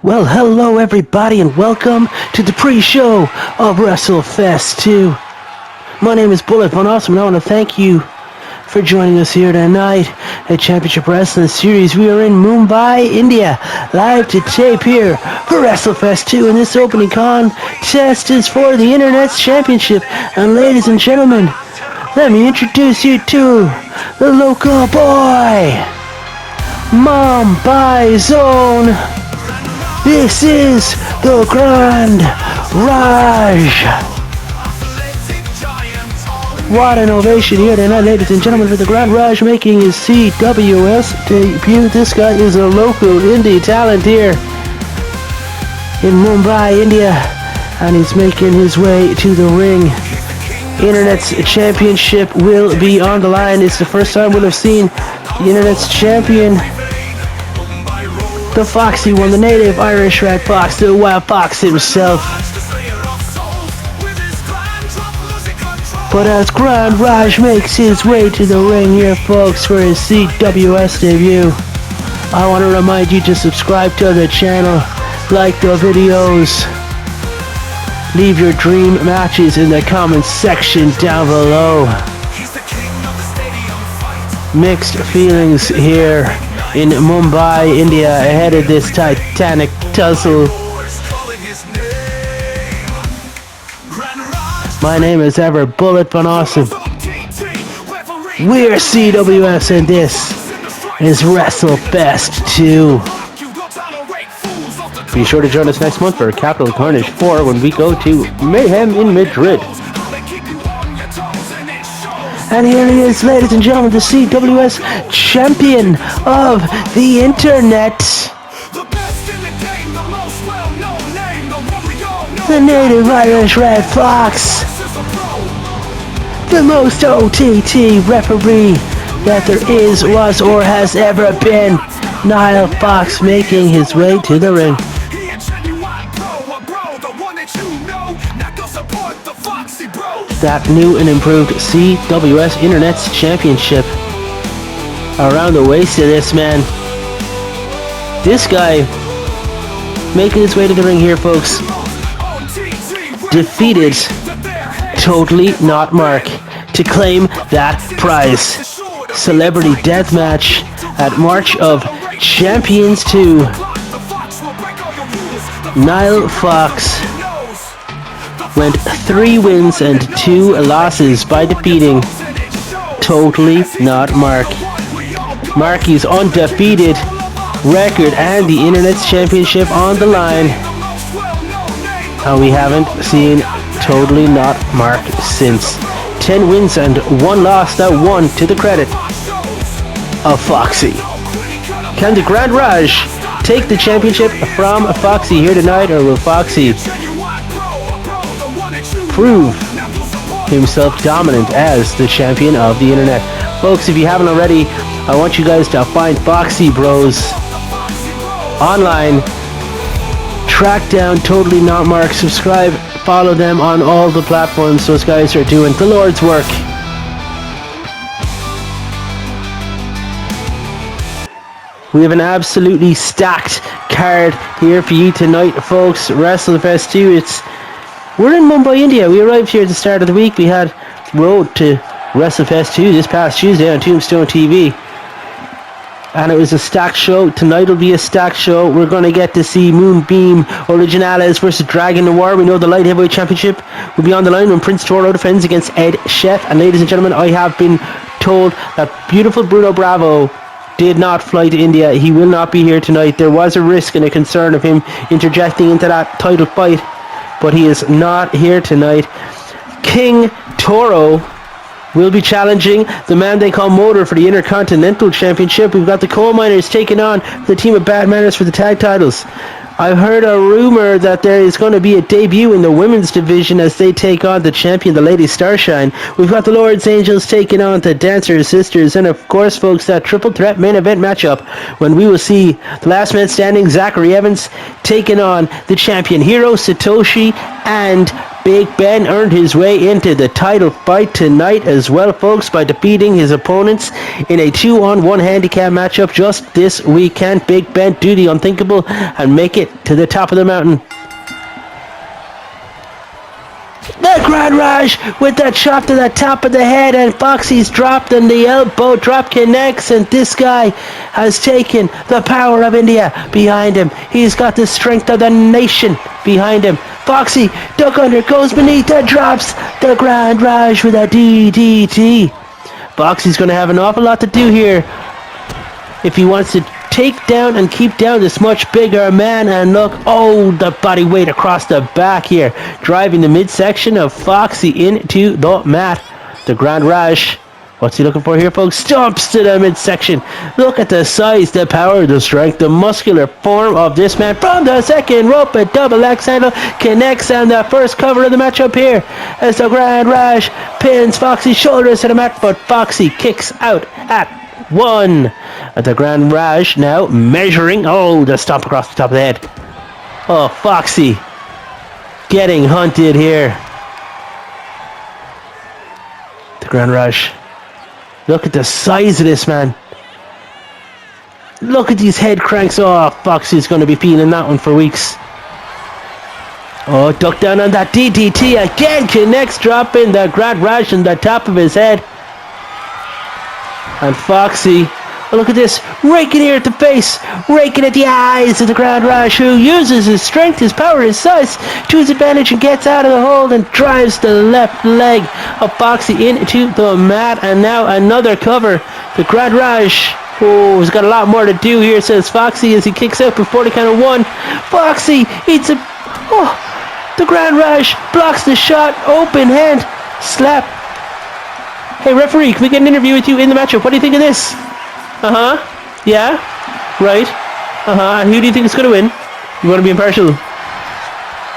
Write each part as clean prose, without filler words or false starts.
Well, hello everybody and welcome to the pre-show of WrestleFest 2. My name is Bullet Von Awesome and I want to thank you for joining us here tonight at Championship Wrestling Series. We are in Mumbai, India, live to tape here for WrestleFest 2, and this opening contest is for the Internet's Championship. And ladies and gentlemen, let me introduce you to the local boy, Mumbai Zone. This is the Grand Raj. What an ovation here tonight, ladies and gentlemen, for the Grand Raj making his CWS debut. This guy is a local indie talent here in Mumbai, India, and he's making his way to the ring. Internet's Championship will be on the line. It's the first time we'll have seen the Internet's Champion. The Foxy one, the native Irish Red Fox, the Wild Fox himself. But as Grand Raj makes his way to the ring here, folks, for his CWS debut, I want to remind you to subscribe to the channel, like the videos, leave your dream matches in the comments section down below. Mixed feelings here in Mumbai, India, ahead of this titanic tussle. My name is ever Bullet Von Awesome. We're CWS and this is WrestleFest 2. Be sure to join us next month for Capital Carnage 4 when we go to Mayhem in Madrid. And here he is, ladies and gentlemen, the CWS champion of the Internet. The native Irish Red Fox. The most OTT referee that there is, was, or has ever been. Niall Fox making his way to the ring. That new and improved CWS Internet's Championship around the waist of this man. This guy making his way to the ring here, folks. Defeated Totally Not Mark to claim that prize. Celebrity Deathmatch at March of Champions 2. Niall Fox went 3 wins and 2 losses by defeating Totally Not Mark. Marky's undefeated record and the Internet's Championship on the line. And we haven't seen Totally Not Mark since. 10 wins and 1 loss, that one to the credit of Foxy. Can the Grand Raj take the championship from Foxy here tonight, or will Foxy prove himself dominant as the champion of the Internet? Folks, if you haven't already, I want you guys to find Foxy Bros online, track down Totally Not Mark, subscribe, follow them on all the platforms. Those guys are doing the Lord's work. We have an absolutely stacked card here for you tonight, folks. WrestleFest 2, we're in Mumbai, India. We arrived here at the start of the week. We had road to WrestleFest 2 this past Tuesday on Tombstone TV. And it was a stacked show. Tonight will be a stacked show. We're going to get to see Moonbeam Originales versus Dragon Noir. We know the Light Heavyweight Championship will be on the line when Prince Toro defends against Ed Chef. And ladies and gentlemen, I have been told that beautiful Bruno Bravo did not fly to India. He will not be here tonight. There was a risk and a concern of him interjecting into that title fight, but he is not here tonight. King Toro will be challenging the man they call Motor for the Intercontinental Championship. We've got the Coal Miners taking on the team of Bad Manners for the tag titles. I've heard a rumor that there is going to be a debut in the women's division as they take on the champion, the Lady Starshine. We've got the Lord's Angels taking on the Dancer Sisters. And of course, folks, that triple threat main event matchup when we will see the last man standing, Zachary Evans, taking on the champion, Hiro Satoshi and Big Ben earned his way into the title fight tonight as well, folks, by defeating his opponents in a 2-on-1 handicap matchup just this weekend. Big Ben do the unthinkable and make it to the top of the mountain. The Grand Raj with that shot to the top of the head, and Foxy's dropped, and the elbow drop connects, and this guy has taken the power of India behind him. He's got the strength of the nation behind him. Foxy, duck under, goes beneath, and drops the Grand Raj with a DDT. Foxy's going to have an awful lot to do here if he wants to take down and keep down this much bigger man. And look, the body weight across the back here, driving the midsection of Foxy into the mat. The Grand Raj, what's he looking for here, folks? Stomps to the midsection. Look at the size, the power, the strength, the muscular form of this man. From the second rope, a double axe handle connects on the first cover of the matchup here as the Grand Raj pins Foxy's shoulders to the mat, but Foxy kicks out at one. The Grand Raj now measuring. The stomp across the top of the head. Foxy getting hunted here. The Grand Raj. Look at the size of this man. Look at these head cranks. Foxy's going to be feeling that one for weeks. Duck down on that DDT again. Connects, dropping the Grand Raj on the top of his head. And Foxy, look at this, raking here at the face, raking at the eyes of the Grand Raj, who uses his strength, his power, his size to his advantage and gets out of the hold and drives the left leg of Foxy into the mat. And now another cover. The Grand Raj, has got a lot more to do here, says Foxy, as he kicks out before the count of one. Foxy eats a... the Grand Raj blocks the shot, open hand, slap. Hey, referee, can we get an interview with you in the matchup? What do you think of this? Yeah? Right? And who do you think is going to win? You want to be impartial?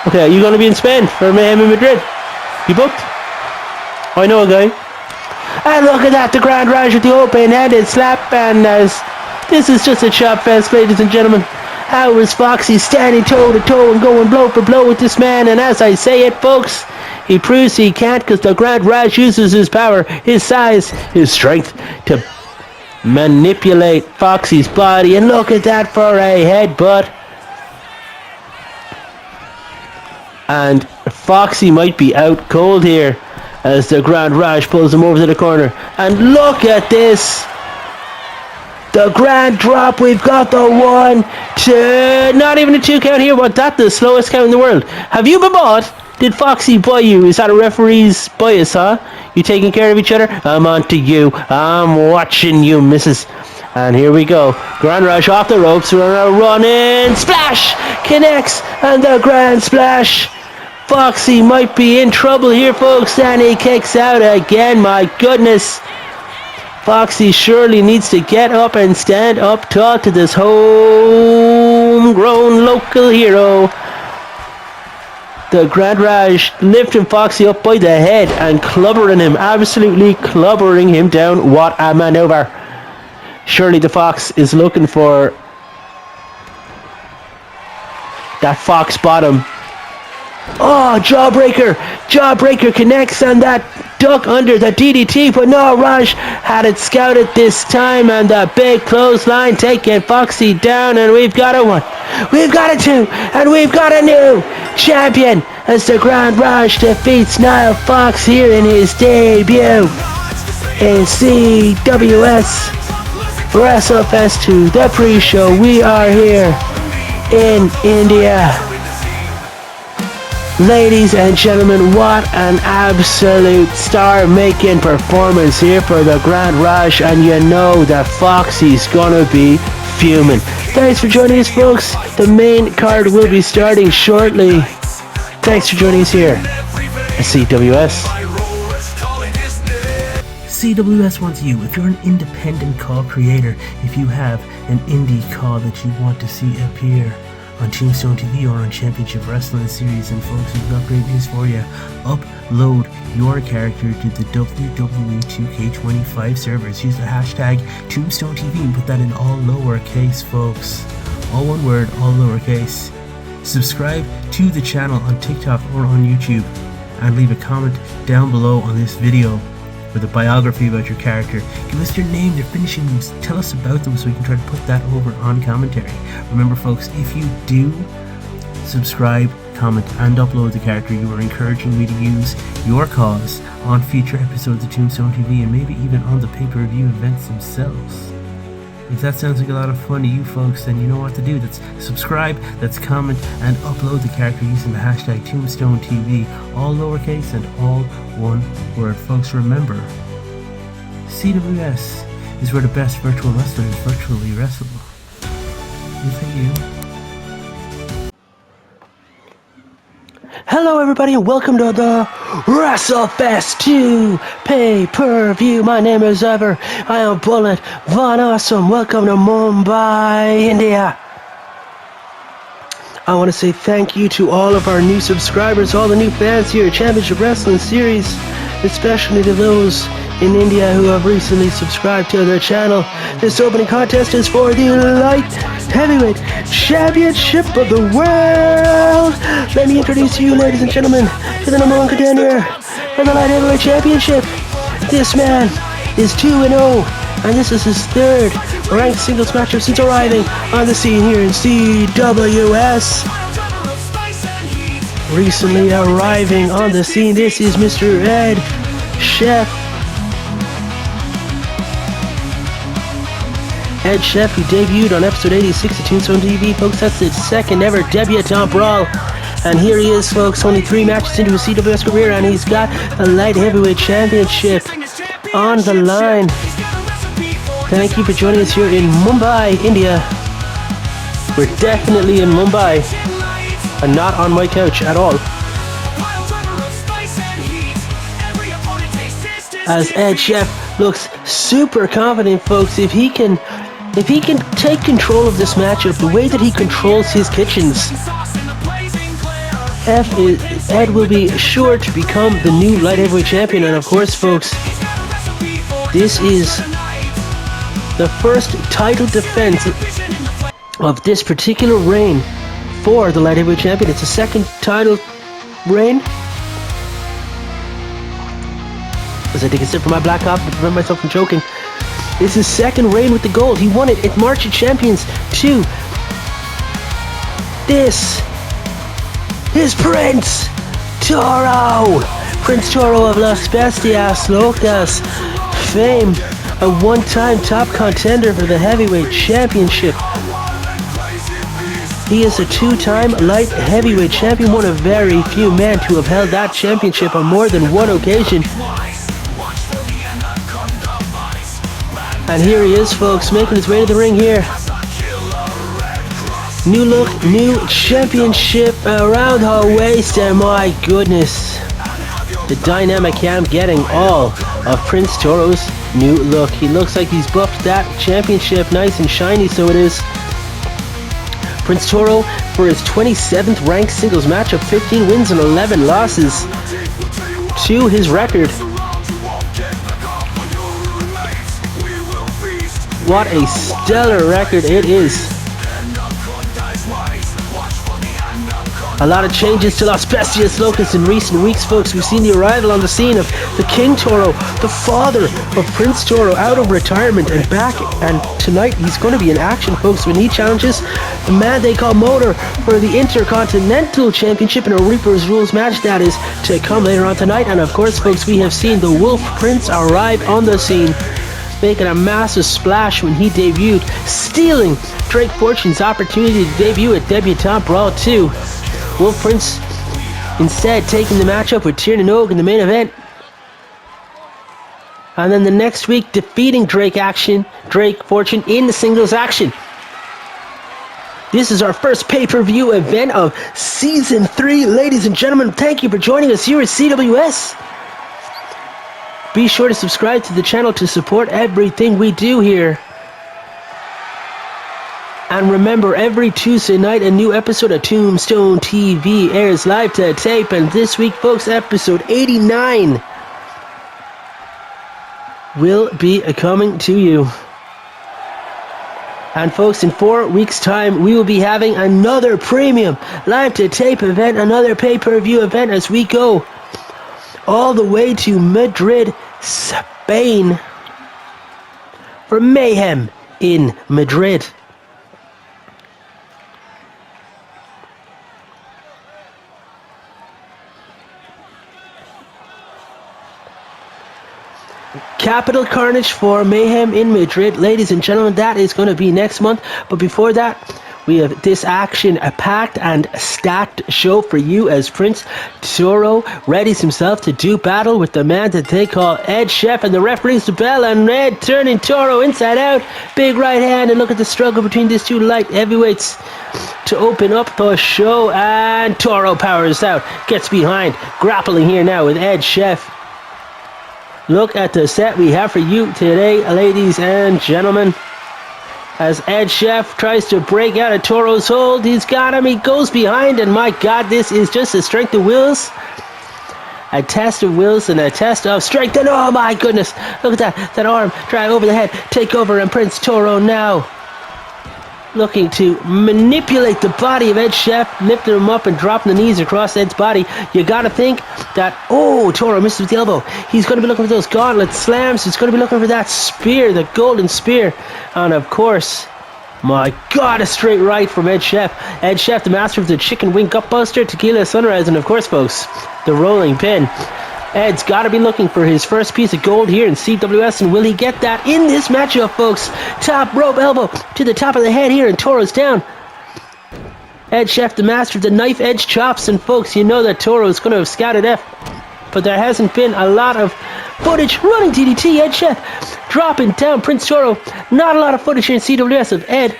Okay, you going to be in Spain for Mayhem in Madrid? You booked? I know a guy. And look at that, the Grand Raj with the open-handed slap, and this is just a chop fest, ladies and gentlemen. How is Foxy standing toe-to-toe and going blow for blow with this man? And as I say it, folks, he proves he can't, because the Grand Raj uses his power, his size, his strength to manipulate Foxy's body. And look at that for a headbutt. And Foxy might be out cold here as the Grand Raj pulls him over to the corner. And look at this. The grand drop. We've got the 1, 2, not even a 2 count here, but that's the slowest count in the world. Have you been bought? Did Foxy buy you? Is that a referee's bias, huh? You taking care of each other? I'm on to you. I'm watching you, missus. And here we go. Grand Raj off the ropes. We're on a run-in. Splash! Connects. And the grand splash. Foxy might be in trouble here, folks. And he kicks out again. My goodness. Foxy surely needs to get up and stand up tall to this homegrown local hero. The Grand Raj lifting Foxy up by the head and clubbering him, absolutely clubbering him down. What a maneuver. Surely the Fox is looking for that Fox bottom. Jawbreaker connects on that duck under the DDT, but no, Raj had it scouted this time, and the big clothesline taking Foxy down, and we've got a 1, we've got a 2, and we've got a new champion as the Grand Raj defeats Niall Fox here in his debut in CWS WrestleFest 2, the pre-show. We are here in India. Ladies and gentlemen, what an absolute star-making performance here for the Grand Raj, and you know that Foxy's gonna be fuming. Thanks for joining us, folks. The main card will be starting shortly. Thanks for joining us here at CWS. CWS wants you. If you're an independent call creator, if you have an indie call that you want to see appear on Tombstone TV or on Championship Wrestling Series, and folks, we've got great news for you. Upload your character to the WWE 2K25 servers. Use the hashtag Tombstone TV and put that in all lowercase, folks. All one word, all lowercase. Subscribe to the channel on TikTok or on YouTube. and leave a comment down below on this video with a biography about your character. Give us your name, their finishing moves, tell us about them so we can try to put that over on commentary. Remember folks, if you do subscribe, comment and upload the character, you are encouraging me to use your cause on future episodes of Tombstone TV and maybe even on the pay-per-view events themselves. If that sounds like a lot of fun to you folks, then you know what to do. That's subscribe, that's comment, and upload the character using the hashtag Tombstone TV, all lowercase and all one word. Folks, remember, CWS is where the best virtual wrestlers virtually wrestle. Is it you? Hello everybody and welcome to the WrestleFest 2 pay-per-view. My name is Ever. I am Bullet Von Awesome. Welcome to Mumbai, India. I want to say thank you to all of our new subscribers, all the new fans here at Championship Wrestling Series, especially to those in India who have recently subscribed to their channel. This opening contest is for the Light Heavyweight Championship of the World. Let me introduce you, ladies and gentlemen, to the number one contender for the Light Heavyweight Championship. This man is 2-0, and this is his third ranked singles matchup since arriving on the scene here in CWS. Recently arriving on the scene, this is Mr. Ed Chef. Ed Chef, who debuted on episode 86 of Tombstone TV, folks. That's his second ever debutante brawl. And here he is, folks, only 3 matches into his CWS career, and he's got the Light Heavyweight Championship on the line. Thank you for joining us here in Mumbai, India. We're definitely in Mumbai, and not on my couch at all. As Ed Chef looks super confident, folks. If he can take control of this matchup the way that he controls his kitchens, Ed will be sure to become the new Light Heavyweight Champion. And of course, folks, this is the first title defense of this particular reign for the Light Heavyweight Champion. It's a second title reign. As I take a sip from my black coffee to prevent myself from choking. This is his second reign with the gold. He won it at March of Champions 2. This is Prince Toro. Prince Toro of Las Bestias Locas fame. A one-time top contender for the Heavyweight Championship. He is a 2-time Light Heavyweight Champion, one of very few men to have held that championship on more than one occasion. And here he is, folks, making his way to the ring here. New look, new championship around her waist, and my goodness, the dynamic I'm getting all of Prince Toro's new look. He looks like he's buffed that championship nice and shiny, so it is. Prince Toro, for his 27th ranked singles matchup, 15 wins and 11 losses to his record. What a stellar record it is. A lot of changes to Las Bestias Locas in recent weeks, folks. We've seen the arrival on the scene of the King Toro, the father of Prince Toro, out of retirement and back. And tonight he's going to be in action, folks, when he challenges the man they call Motor for the Intercontinental Championship in a Reaper's Rules match that is to come later on tonight. And of course, folks, we have seen the Wolf Prince arrive on the scene, making a massive splash when he debuted, stealing Drake Fortune's opportunity to debut at Debutante Brawl 2. Wolf Prince instead taking the matchup with Tiernan Og in the main event. And then the next week defeating Drake Fortune in the singles action. This is our first pay-per-view event of Season 3. Ladies and gentlemen, thank you for joining us here at CWS. Be sure to subscribe to the channel to support everything we do here. And remember, every Tuesday night, a new episode of Tombstone TV airs live to tape. And this week, folks, episode 89 will be coming to you. And folks, in 4 weeks' time, we will be having another premium live to tape event, another pay-per-view event as we go all the way to Madrid, Spain, for Mayhem in Madrid. Capital Carnage for Mayhem in Madrid. Ladies and gentlemen, that is going to be next month. But before that, we have this action-packed and stacked show for you as Prince Toro readies himself to do battle with the man that they call Ed Chef, and the ref rings the bell, and Ed turning Toro inside out. Big right hand, and look at the struggle between these two light heavyweights to open up the show, and Toro powers out, gets behind, grappling here now with Ed Chef. Look at the set we have for you today, ladies and gentlemen. As Ed Chef tries to break out of Toro's hold, he's got him, he goes behind, and my God, this is just a strength of wills. A test of wills and a test of strength, and oh my goodness, look at that arm, drive over the head, take over, and Prince Toro now looking to manipulate the body of Ed Chef, lifting him up and dropping the knees across Ed's body. You gotta think that, oh, Toro misses with the elbow. He's gonna be looking for those gauntlet slams. He's gonna be looking for that spear, the golden spear. And of course, my God, a straight right from Ed Chef. Ed Chef, the master of the chicken wing gutbuster, tequila sunrise, and of course, folks, the rolling pin. Ed's got to be looking for his first piece of gold here in CWS, and will he get that in this matchup, folks? Top rope elbow to the top of the head here, and Toro's down. Ed Chef, the master of the knife edge chops, and folks, you know that Toro's going to have scouted F, but there hasn't been a lot of footage. Running DDT, Ed Chef dropping down Prince Toro. Not a lot of footage here in CWS of Ed.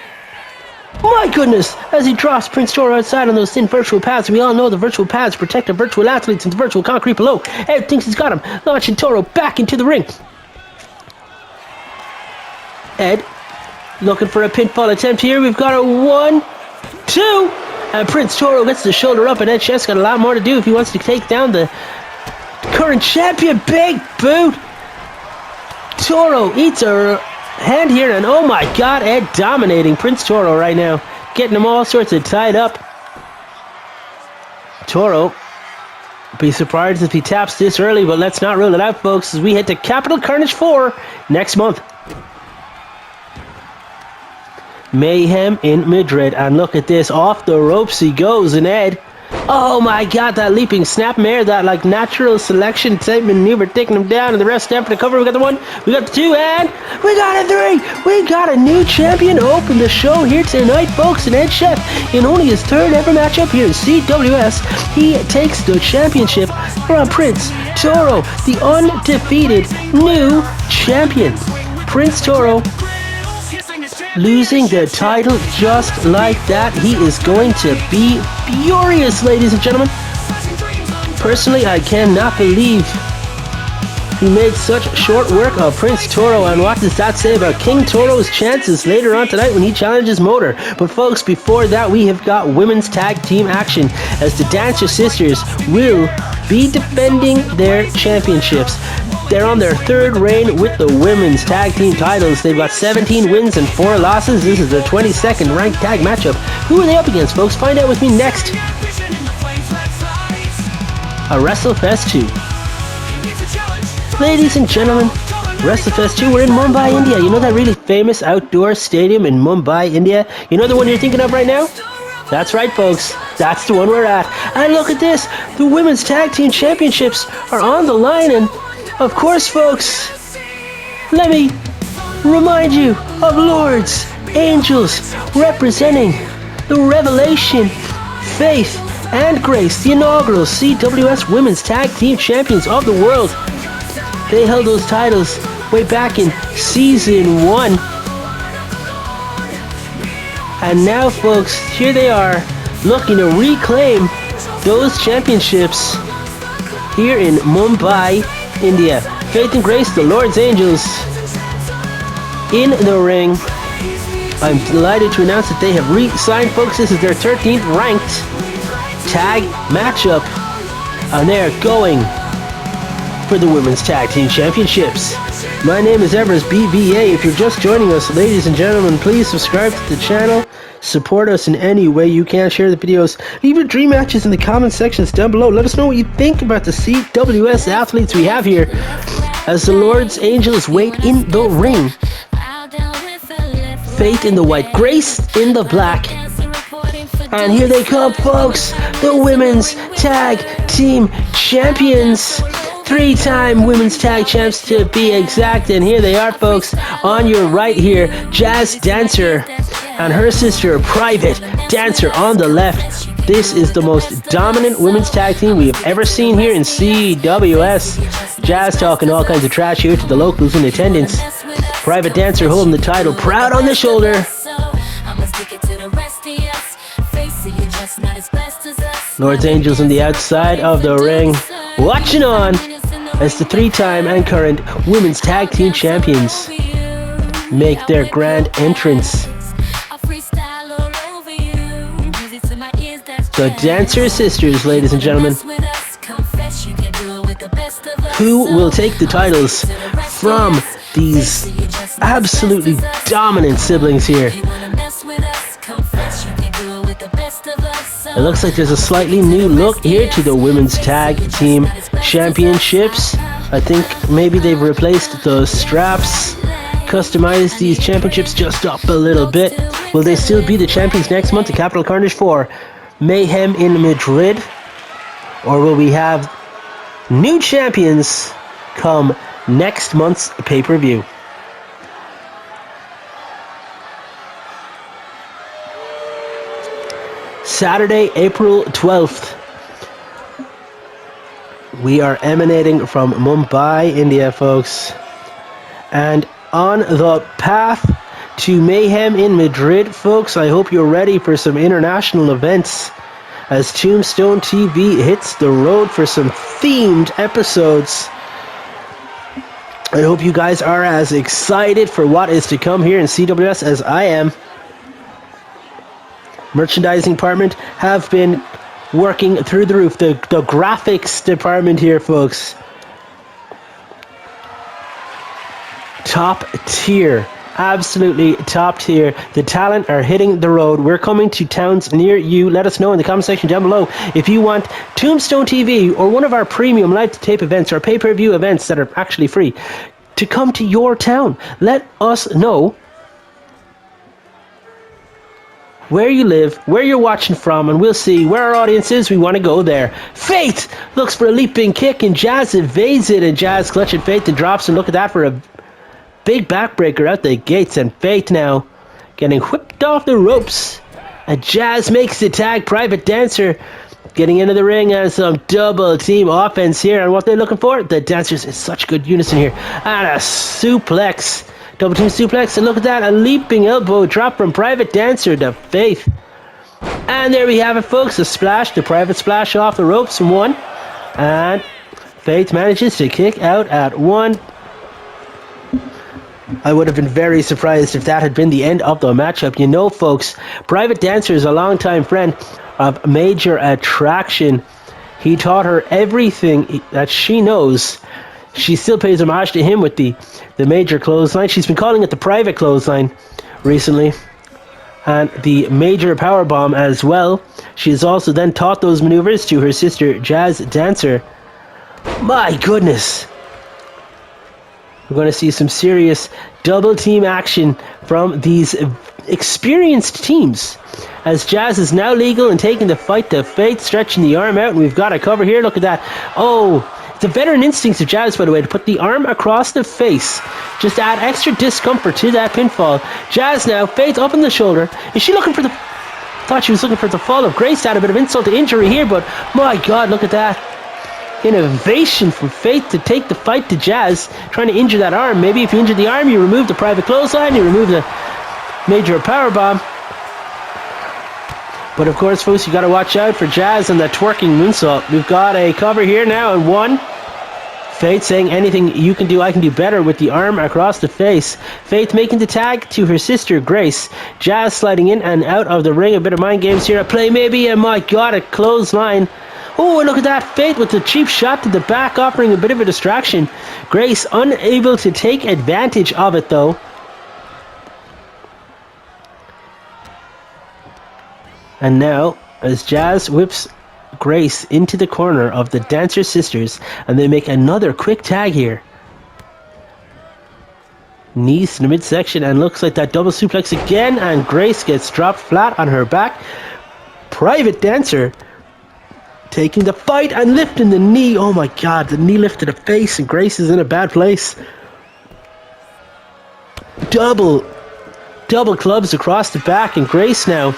My goodness, as he drops Prince Toro outside on those thin virtual pads. We all know the virtual pads protect the virtual athletes and the virtual concrete below. Ed thinks he's got him, launching Toro back into the ring. Ed looking for a pinfall attempt here. We've got a 1, 2, and Prince Toro gets the shoulder up, and Ed Chef's got a lot more to do if he wants to take down the current champion. Big boot. Toro eats a hand here, and oh my God, Ed dominating Prince Toro right now, getting him all sorts of tied up. Toro, be surprised if he taps this early, but let's not rule it out, folks, as we head to Capital Carnage 4 next month. Mayhem in Madrid, and look at this, off the ropes he goes, and Ed, oh my God, that leaping snap mare, that like natural selection type maneuver, taking him down, and the rest stand for the cover. We got the 1, we got the 2, and we got a 3. We got a new champion open the show here tonight, folks, and Ed Chef, in only his 3rd ever matchup here in CWS, he takes the championship from Prince Toro, the undefeated new champion. Prince Toro losing the title just like that. He is going to be furious, ladies and gentlemen. Personally, I cannot believe he made such short work of Prince Toro, and what does that say about King Toro's chances later on tonight when he challenges Motor? But folks, before that, we have got women's tag team action as the Dancer Sisters will be defending their championships. They're on their 3rd reign with the women's tag team titles. They've got 17 wins and 4 losses. This is their 22nd ranked tag matchup. Who are they up against, folks? Find out with me next. A WrestleFest 2. Ladies and gentlemen, WrestleFest 2, we're in Mumbai, India. You know that really famous outdoor stadium in Mumbai, India? You know the one you're thinking of right now? That's right, folks. That's the one we're at. And look at this. The women's tag team championships are on the line, and of course, folks, let me remind you of Lords, Angels, representing the Revelation, Faith, and Grace, the inaugural CWS Women's Tag Team Champions of the world. They held those titles way back in Season 1. And now, folks, here they are, looking to reclaim those championships here in Mumbai, India. Faith and Grace, the Lord's Angels, in the ring. I'm delighted to announce that they have re-signed, folks. This is their 13th ranked tag matchup, and they're going for the Women's Tag Team Championships. My name is Evers BVA. If you're just joining us, ladies and gentlemen, please subscribe to the channel, Support us in any way you can. Share the videos. Leave your dream matches in the comment sections down below. Let us know what you think about the CWS athletes we have here as the Lord's Angels wait in the ring. Faith in the white, Grace in the black. And here they come, folks. The Women's Tag Team Champions. 3-time Women's Tag Champs to be exact. And here they are, folks. On your right here, Jazz Dancer and her sister, Private Dancer, on the left. This is the most dominant women's tag team we have ever seen here in CWS. Jazz talking all kinds of trash here to the locals in attendance. Private Dancer holding the title proud on the shoulder. Lord's Angels on the outside of the ring, watching on as the 3-time and current Women's Tag Team Champions make their grand entrance. The Dancer Sisters, ladies and gentlemen, who will take the titles from these absolutely dominant siblings here. It looks like there's a slightly new look here to the Women's Tag Team Championships. I think maybe they've replaced the straps, customized these championships just up a little bit. Will they still be the champions next month at Capital Carnage for Mayhem in Madrid? Or will we have new champions come next month's pay-per-view? Saturday, April 12th. We are emanating from Mumbai, India, folks. And on the path to Mayhem in Madrid, folks, I hope you're ready for some international events as Tombstone TV hits the road for some themed episodes. I hope you guys are as excited for what is to come here in CWS as I am. Merchandising department have been working through the roof. The graphics department here, folks. Top tier. Absolutely top tier. The talent are hitting the road. We're coming to towns near you. Let us know in the comment section down below if you want Tombstone TV or one of our premium live to tape events or pay-per-view events that are actually free to come to your town. Let us know where you live, where you're watching from, and we'll see where our audience is. We want to go there. Faith looks for a leaping kick, and Jazz evades it, and Jazz clutching Faith and drops, and look at that for a big backbreaker out the gates, and Faith now getting whipped off the ropes. And Jazz makes the tag. Private Dancer getting into the ring and some double team offense here, and what they're looking for, the Dancers in such good unison here, and a suplex. Double team suplex, and look at that, a leaping elbow drop from Private Dancer to Faith. And there we have it, folks, a splash, the Private splash off the ropes from 1. And Faith manages to kick out at 1. I would have been very surprised if that had been the end of the matchup. You know, folks, Private Dancer is a longtime friend of Major Attraction. He taught her everything that she knows. She still pays homage to him with the Major clothesline. She's been calling it the Private clothesline recently. And the Major powerbomb as well. She has also then taught those maneuvers to her sister Jazz Dancer. My goodness. We're going to see some serious double team action from these experienced teams. As Jazz is now legal and taking the fight to Faith, stretching the arm out. And we've got a cover here. Look at that. Oh, the veteran instincts of Jazz, by the way, to put the arm across the face. Just add extra discomfort to that pinfall. Jazz now, Faith up on the shoulder. Is she looking for the... Thought she was looking for the fall of Grace. Had a bit of insult to injury here, but my God, look at that. Innovation from Faith to take the fight to Jazz, trying to injure that arm. Maybe if you injure the arm, you remove the Private clothesline, you remove the Major powerbomb. But of course, folks, you got to watch out for Jazz and that twerking moonsault. We've got a cover here now, and 1. Faith saying anything you can do, I can do better with the arm across the face. Faith making the tag to her sister Grace. Jazz sliding in and out of the ring. A bit of mind games here. A play maybe, and my God, a clothesline. Oh, and look at that. Faith with the cheap shot to the back, offering a bit of a distraction. Grace unable to take advantage of it, though. And now, as Jazz whips Grace into the corner of the Dancer Sisters, and they make another quick tag here. Knees in the midsection, and looks like that double suplex again, and Grace gets dropped flat on her back. Private Dancer taking the fight and lifting the knee. Oh my god, the knee lifted the face, and Grace is in a bad place. Double clubs across the back, and Grace now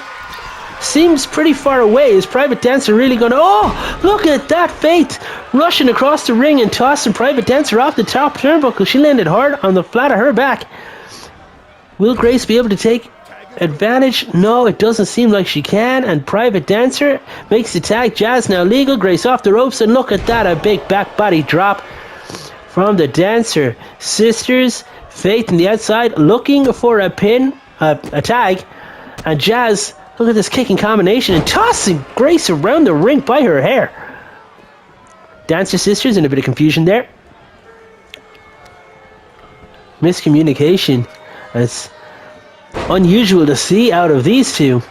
seems pretty far away. Is Private Dancer really going to... Oh, look at that, Faith rushing across the ring and tossing Private Dancer off the top turnbuckle. She landed hard on the flat of her back. Will Grace be able to take advantage? No, it doesn't seem like she can, and Private Dancer makes the tag. Jazz now legal. Grace off the ropes, and look at that, a big back body drop from the Dancer Sisters. Faith on the outside looking for a pin, a tag, and Jazz, look at this kicking combination and tossing Grace around the ring by her hair. Dancer Sisters in a bit of confusion there. Miscommunication. It's unusual to see out of these two.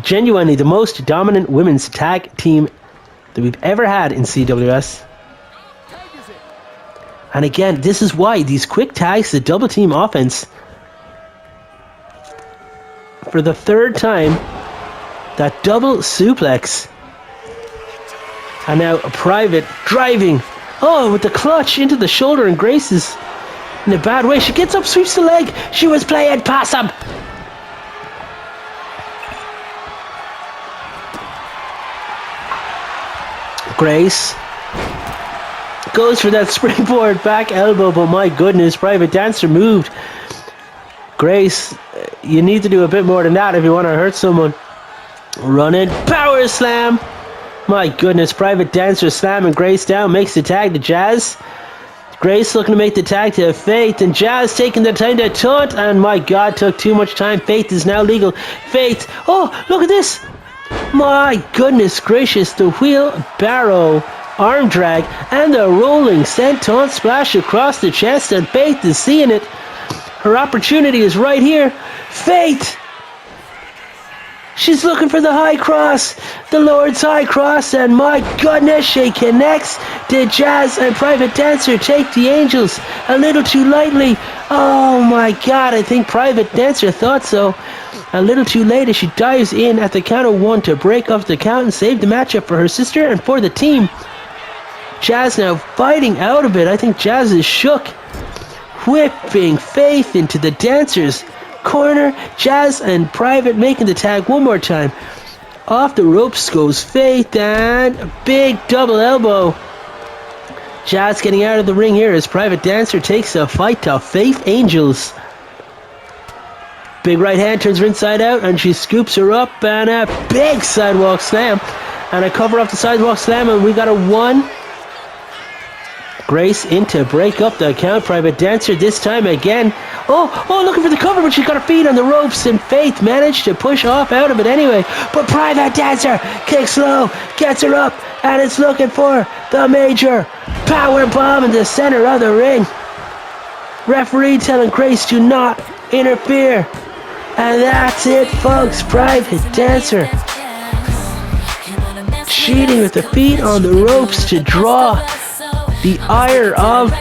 Genuinely the most dominant women's tag team that we've ever had in CWS. And again, this is why these quick tags, the double team offense, for the third time, that double suplex. And now a Private driving. Oh, with the clutch into the shoulder, and Grace is in a bad way. She gets up, sweeps the leg. She was playing possum. Grace goes for that springboard back elbow, but my goodness, Private Dancer moved. Grace, you need to do a bit more than that if you want to hurt someone. Running power slam. My goodness, Private Dancer slamming Grace down, makes the tag to Jazz. Grace looking to make the tag to Faith, and Jazz taking the time to taunt, and my god, took too much time. Faith is now legal. Faith, oh, look at this. My goodness gracious, the wheelbarrow arm drag and the rolling senton splash across the chest, and Faith is seeing it. Her opportunity is right here. Faith! She's looking for the high cross, the Lord's high cross, and my goodness, she connects to Jazz, and Private Dancer take the Angels a little too lightly. Oh my god, I think Private Dancer thought so. A little too late as she dives in at the count of one to break off the count and save the matchup for her sister and for the team. Jazz now fighting out of it. I think Jazz is shook. Whipping Faith into the Dancer's corner. Jazz and Private making the tag one more time. Off the ropes goes Faith, and a big double elbow. Jazz getting out of the ring here as Private Dancer takes a fight to Faith Angels. Big right hand turns her inside out, and she scoops her up, and a big sidewalk slam. And a cover off the sidewalk slam, and we got a one. Grace in to break up the count. Private Dancer this time again. Oh, looking for the cover, but she's got her feet on the ropes, and Faith managed to push off out of it anyway. But Private Dancer kicks low, gets her up, and it's looking for the major power bomb in the center of the ring. Referee telling Grace to not interfere. And that's it, folks. Private Dancer cheating with the feet on the ropes to draw the ire of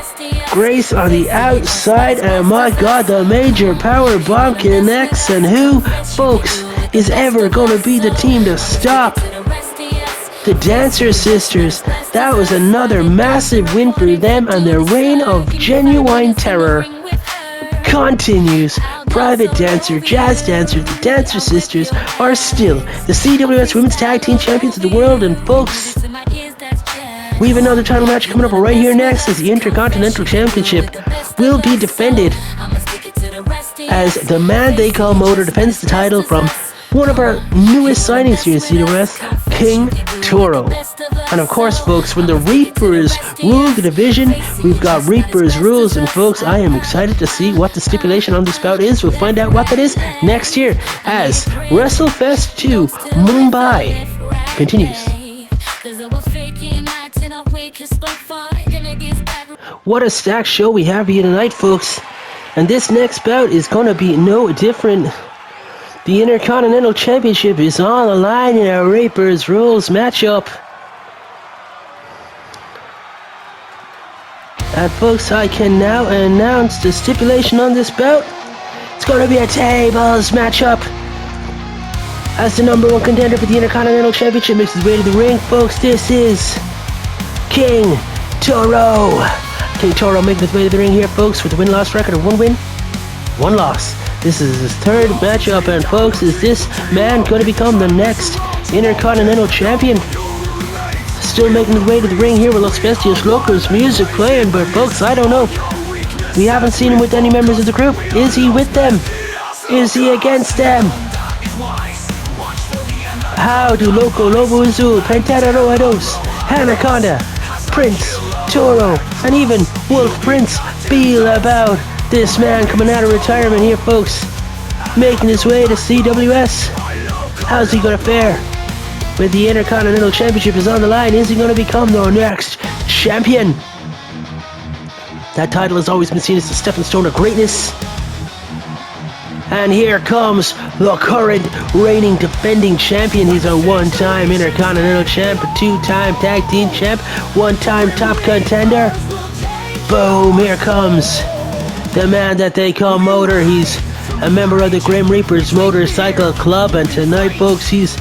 Grace on the outside, and my god, the major power bomb connects. And who, folks, is ever going to be the team to stop the Dancer Sisters? That was another massive win for them, and their reign of genuine terror continues. Private Dancer, Jazz Dancer, the Dancer Sisters are still the CWS Women's Tag Team Champions of the world, and folks, we have another title match coming up right here next, as the Intercontinental Championship will be defended as the man they call Motor defends the title from one of our newest signings here in CWS, King Toro. And of course, folks, when the Reapers rule the division, we've got Reapers rules. And folks, I am excited to see what the stipulation on this bout is. We'll find out what that is next year as WrestleFest 2 Mumbai continues. What a stacked show we have here tonight, folks. And this next bout is going to be no different The Intercontinental Championship is on the line in a Reapers Rules matchup. And folks, I can now announce the stipulation on this bout. It's going to be a tables matchup. As the number 1 contender for the Intercontinental Championship makes his way to the ring, folks, this is King Toro. King Toro making his way to the ring here, folks, with a win-loss record of 1 win, 1 loss. This is his 3rd matchup, and folks, is this man going to become the next Intercontinental Champion? Still making his way to the ring here with Los Bestias Locos music playing, but folks, I don't know. We haven't seen him with any members of the group. Is he with them? Is he against them? How do Loco, Lobo Azul, Pantera Roados, Anaconda, Prince, Toro, and even Wolf Prince feel about this man coming out of retirement here, folks? Making his way to CWS. How's he gonna fare? With the Intercontinental Championship is on the line, is he going to become the next champion? That title has always been seen as the stepping stone of greatness. And here comes the current reigning defending champion. He's a 1-time Intercontinental champ, a 2-time tag team champ, 1-time top contender. Boom, here comes the man that they call Motor. He's a member of the Grim Reapers Motorcycle Club, and tonight, folks, he's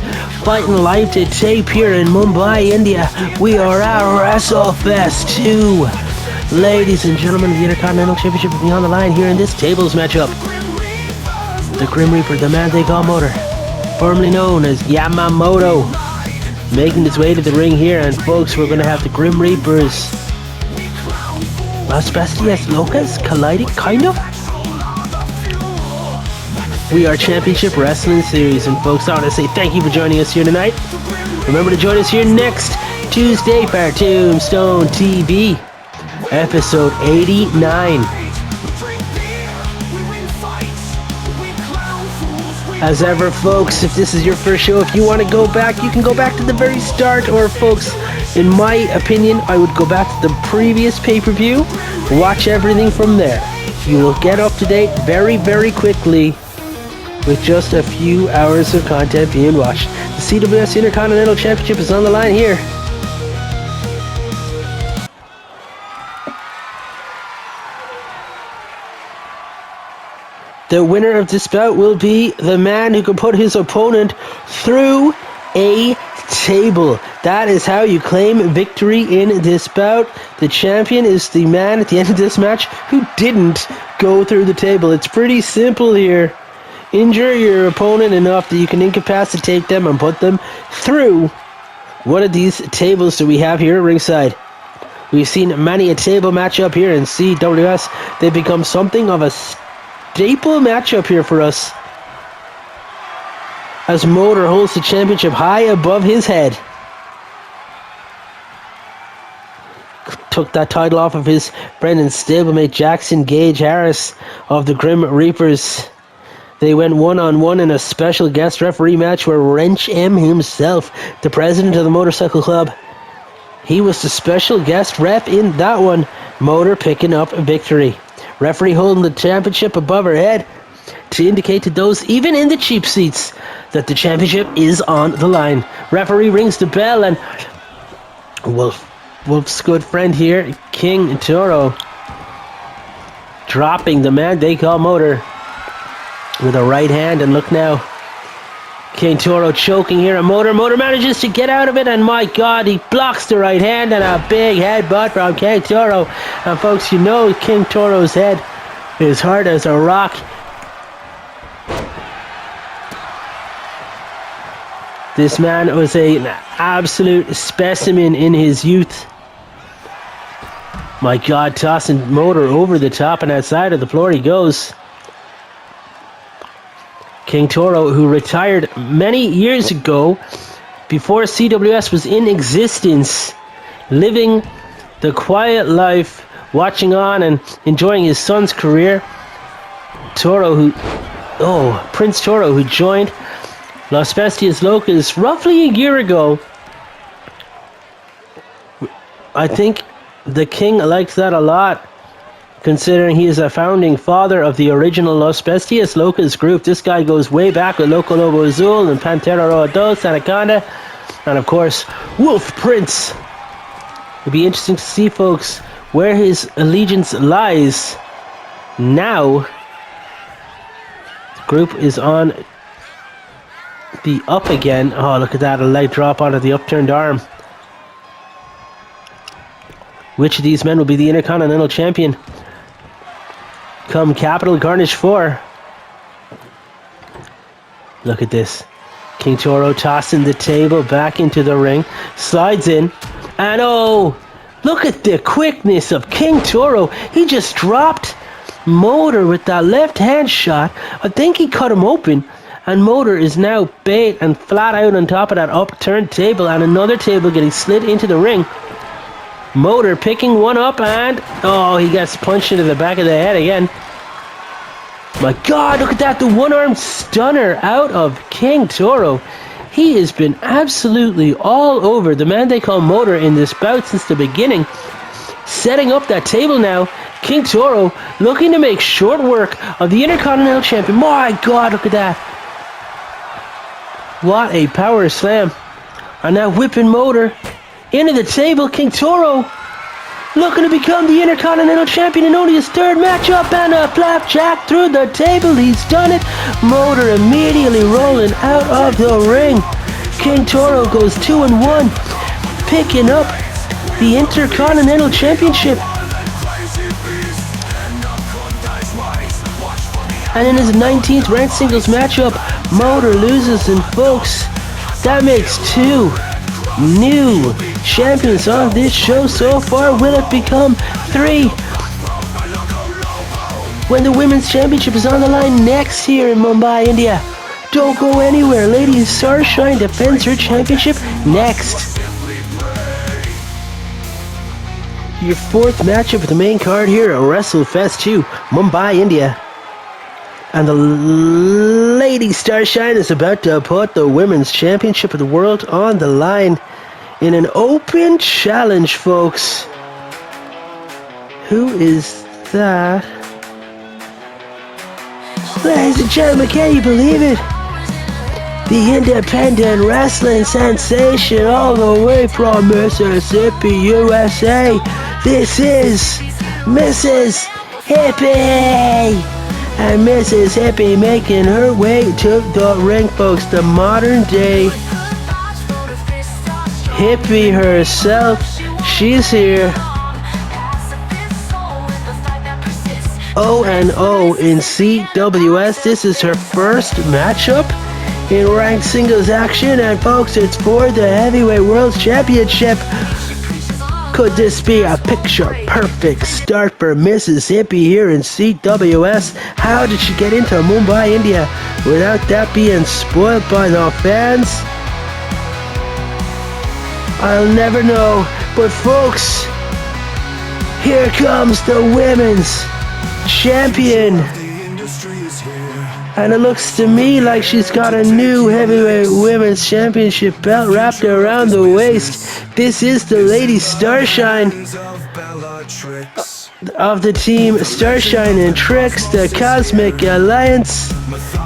fighting live to tape here in Mumbai, India. We are at WrestleFest 2. Ladies and gentlemen, the Intercontinental Championship will be on the line here in this tables matchup. The Grim Reaper, the man they call Motor, formerly known as Yamamoto, making his way to the ring here, and folks, we're going to have the Grim Reapers, Las Bestias Locas colliding, kind of? We are Championship Wrestling Series, and folks, I want to say thank you for joining us here tonight. Remember to join us here next Tuesday for Tombstone TV, episode 89. As ever, folks, if this is your first show, if you want to go back, you can go back to the very start, or folks, in my opinion, I would go back to the previous pay-per-view, watch everything from there. You will get up to date very, very quickly with just a few hours of content being watched. The CWS Intercontinental Championship is on the line here. The winner of this bout will be the man who can put his opponent through a table. That is how you claim victory in this bout. The champion is the man at the end of this match who didn't go through the table. It's pretty simple here. Injure your opponent enough that you can incapacitate them and put them through one of these tables that we have here at ringside. We've seen many a table matchup here in CWS. They've become something of a staple matchup here for us, as Motor holds the championship high above his head. Took that title off of his friend and stablemate Jackson Gage Harris of the Grim Reapers. They went one-on-one in a special guest referee match where Wrench M himself, the president of the Motorcycle Club, he was the special guest ref in that one. Motor picking up a victory. Referee holding the championship above her head to indicate to those even in the cheap seats that the championship is on the line. Referee rings the bell, and Wolf's good friend here, King Toro, dropping the man they call Motor with a right hand. And look now, King Toro choking here, and Motor manages to get out of it, and my God, he blocks the right hand, and a big headbutt from King Toro. And folks, you know King Toro's head is hard as a rock. This man was an absolute specimen in his youth. My God, tossing Motor over the top, and outside of the floor he goes. King Toro, who retired many years ago, before CWS was in existence, living the quiet life, watching on and enjoying his son's career. Prince Toro, who joined Las Bestias Locas roughly a year ago. I think the King liked that a lot. considering he is a founding father of the original Los Bestias Locas group. This guy goes way back with Loco Lobo Azul and Pantera Roa Dos, Anaconda, and of course, Wolf Prince. It'll be interesting to see, folks, where his allegiance lies now. The group is on the up again. Oh, look at that, a leg drop onto the upturned arm. Which of these men will be the Intercontinental Champion come Capital Carnage 4? Look at this. King Toro tossing the table back into the ring. Slides in. And oh, look at the quickness of King Toro. He just dropped Motor with that left hand shot. I think he cut him open. And Motor is now bait and flat out on top of that upturned table. And another table getting slid into the ring. Motor picking one up and oh, he gets punched into the back of the head again. My God, look at that, the one-armed stunner out of King Toro. He has been absolutely all over the man they call Motor in this bout since the beginning. Setting up that table now. King Toro looking to make short work of the Intercontinental Champion. My God, look at that. What a power slam. And now whipping Motor into the table. King Toro looking to become the Intercontinental Champion in only his third matchup, and a flapjack through the table. He's done it. Motor immediately rolling out of the ring. King Toro goes 2-1, picking up the Intercontinental Championship. And in his 19th ranked singles matchup, Motor loses, and folks, that makes 2 new champions on this show so far. Will it become 3 when the Women's Championship is on the line next here in Mumbai, India? Don't go anywhere. Lady Starshine defends her championship next. Your 4th matchup of the main card here at WrestleFest 2, Mumbai, India. And the Lady Starshine is about to put the Women's Championship of the World on the line in an open challenge, folks. Who is that? Ladies and gentlemen, can you believe it? The independent wrestling sensation all the way from Mississippi, USA. This is Mrs. Hippie. And Mrs. Hippie making her way to the ring, folks. The modern day Hippie herself. She's here. 0-0 in CWS. This is her first matchup in ranked singles action. And folks, it's for the Heavyweight World Championship. Could this be a picture-perfect start for Mrs. Hippie here in CWS? How did she get into Mumbai, India without that being spoiled by the fans? I'll never know. But folks, here comes the Women's Champion. And it looks to me like she's got a new Heavyweight Women's Championship belt wrapped around the waist. This is the Lady Starshine of the team Starshine and Tricks, the Cosmic Alliance.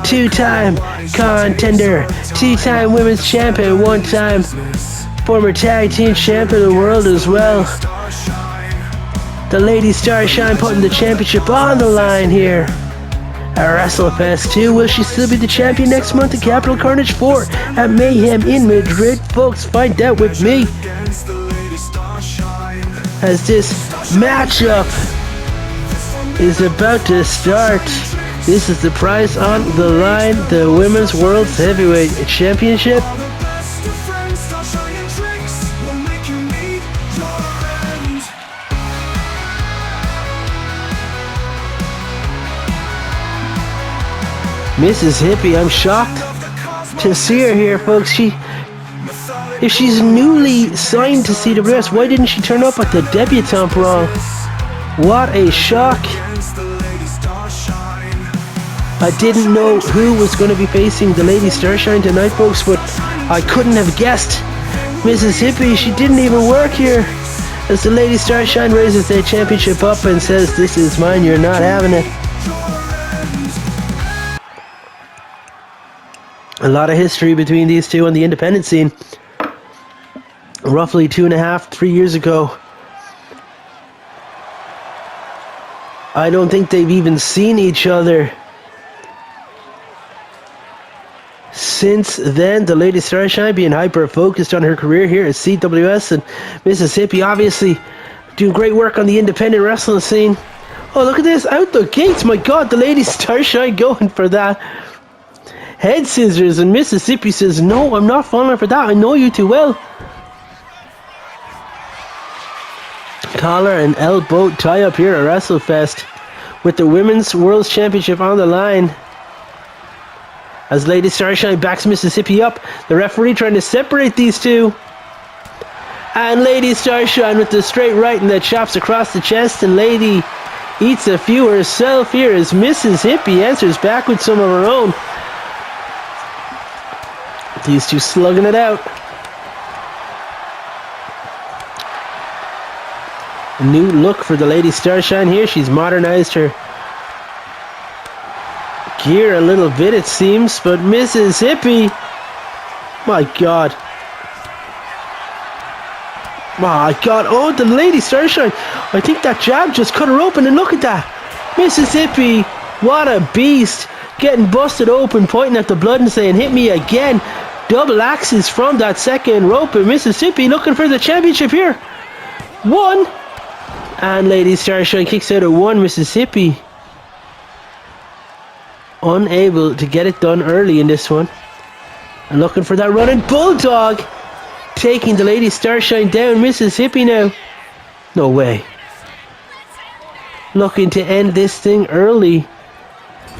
2-time contender, 2-time Women's Champion, 1-time former Tag Team Champion of the world as well. The Lady Starshine putting the championship on the line here at WrestleFest 2. Will she still be the champion next month at Capital Carnage 4 at Mayhem in Madrid? Folks, find out with me as this matchup is about to start. This is the prize on the line, the Women's World Heavyweight Championship. Mrs. Hippie, I'm shocked to see her here, folks. If she's newly signed to CWS, why didn't she turn up at the debutante brawl? What a shock. I didn't know who was going to be facing the Lady Starshine tonight, folks, but I couldn't have guessed. Mrs. Hippie, she didn't even work here As the Lady Starshine raises their championship up and says, "This is mine, you're not having it." A lot of history between these two on the independent scene. Roughly 2.5, 3 years ago. I don't think they've even seen each other since then. The Lady Starshine being hyper-focused on her career here at CWS and Mississippi. Obviously doing great work on the independent wrestling scene. Oh, look at this. Out the gates. My God, the Lady Starshine going for that head scissors. And Mississippi says, "No, I'm not falling for that. I know you too well." Collar and elbow tie up here at WrestleFest with the Women's World Championship on the line. As Lady Starshine backs Mississippi up, the referee trying to separate these two. And Lady Starshine with the straight right and the chops across the chest, and Lady eats a few herself here as Mississippi answers back with some of her own. These two slugging it out. A new look for the Lady Starshine here. She's modernized her gear a little bit, it seems, but Mississippi, my God. My God, oh, the Lady Starshine. I think that jab just cut her open, and look at that. Mississippi, what a beast. Getting busted open, pointing at the blood and saying, "Hit me again." Double axes from that second rope, and Mississippi looking for the championship here. One. And Lady Starshine kicks out at one. Mississippi unable to get it done early in this one. And looking for that running bulldog. Taking the Lady Starshine down. Mississippi now. No way. Looking to end this thing early.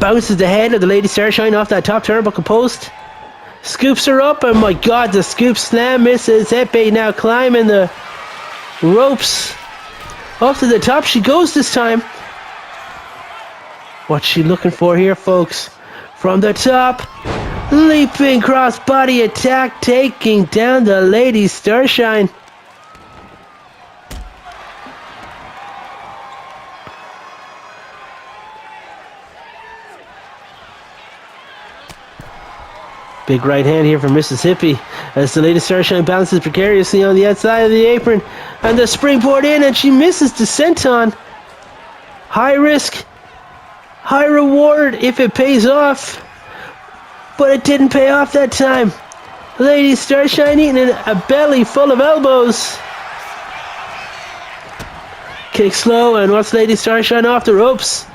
Bounces the head of the Lady Starshine off that top turnbuckle post. Scoops her up, and my God, the scoop slam. Mississippi now climbing the ropes. Up to the top she goes this time. What's she looking for here, folks? From the top, leaping crossbody attack, taking down the Lady Starshine. Big right hand here from Mississippi as the Lady Starshine bounces precariously on the outside of the apron, and the springboard in, and she misses the senton. High risk, high reward if it pays off, but it didn't pay off that time. Lady Starshine eating a belly full of elbows. Kick slow, and what's Lady Starshine off the ropes?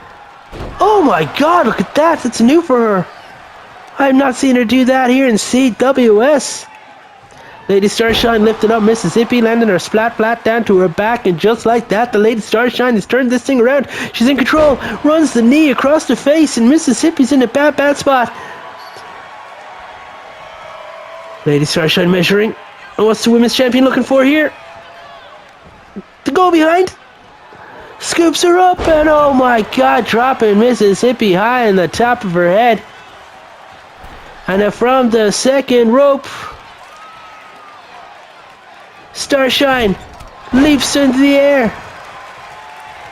Oh my God, look at that. That's new for her. I've not seen her do that here in CWS. Lady Starshine lifted up Mississippi, landing her splat flat down to her back, and just like that, the Lady Starshine has turned this thing around. She's in control, runs the knee across the face, and Mississippi's in a bad spot. Lady Starshine measuring. And what's the women's champion looking for here? To go behind. Scoops her up, and oh my God, dropping Mississippi high in the top of her head. And from the second rope, Starshine leaps into the air.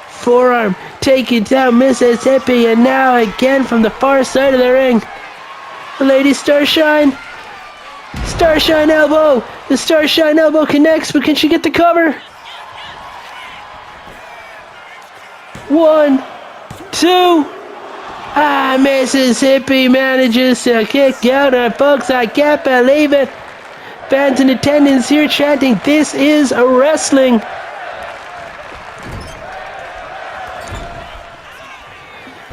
Forearm taking down Mississippi, and now again from the far side of the ring. Lady Starshine. Starshine elbow. The Starshine elbow connects, but can she get the cover? 1, 2. Mississippi manages to kick out, and folks, I can't believe it. Fans in attendance here chanting, "This is a wrestling."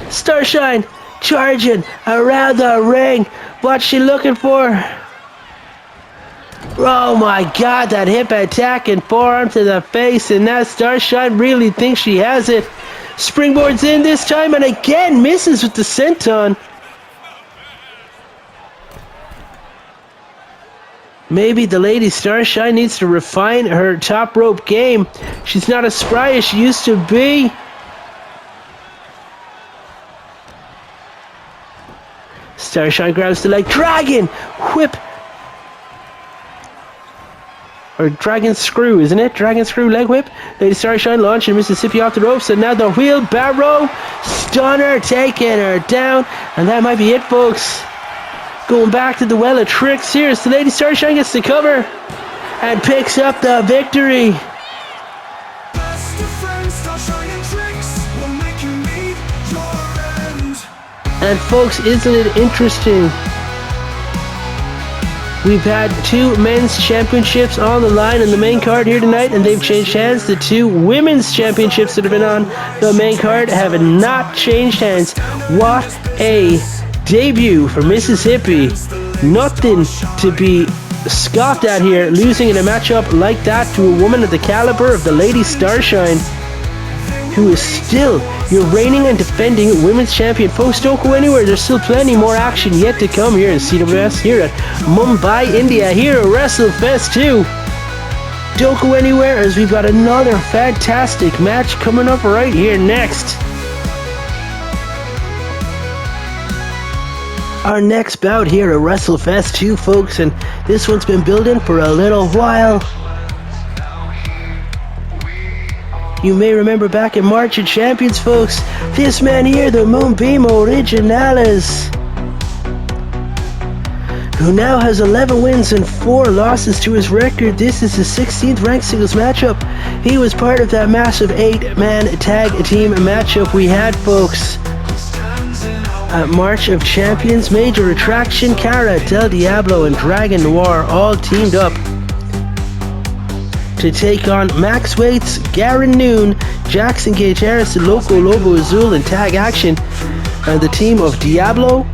Starshine charging around the ring. What's she looking for? Oh my God, that hip attack and forearm to the face, and that Starshine really thinks she has it. Springboards in this time, and again misses with the senton. Maybe the Lady Starshine needs to refine her top rope game. She's not as spry as she used to be. Starshine grabs the leg. Dragon! Whip! or Dragon Screw, isn't it? Dragon Screw leg whip. Lady Starshine launching Mississippi off the ropes, and now the wheelbarrow stunner taking her down, and that might be it, folks. Going back to the well of tricks here as the Lady Starshine gets the cover and picks up the victory. And folks, isn't it interesting? We've had 2 men's championships on the line in the main card here tonight, and they've changed hands. The 2 women's championships that have been on the main card have not changed hands. What a debut for Mississippi. Nothing to be scoffed at here, losing in a matchup like that to a woman of the caliber of the Lady Starshine, who is still your reigning and defending women's champion. Folks, don't go anywhere. There's still plenty more action yet to come here in CWS, here at Mumbai, India, here at WrestleFest 2. Don't go anywhere, as we've got another fantastic match coming up right here next. Our next bout here at WrestleFest 2, folks, and this one's been building for a little while. You may remember back in March of Champions, folks, this man here, the Moonbeam Originales, who now has 11 wins and 4 losses to his record. This is his 16th ranked singles matchup. He was part of that massive 8-man tag team matchup we had, folks, at March of Champions. Major Attraction, Cara, Del Diablo, and Dragon Noir all teamed up to take on Max Waits, Garen Noon, Jackson Gage Harris, and Loco Lobo Azul in tag action, and the team of Diablo,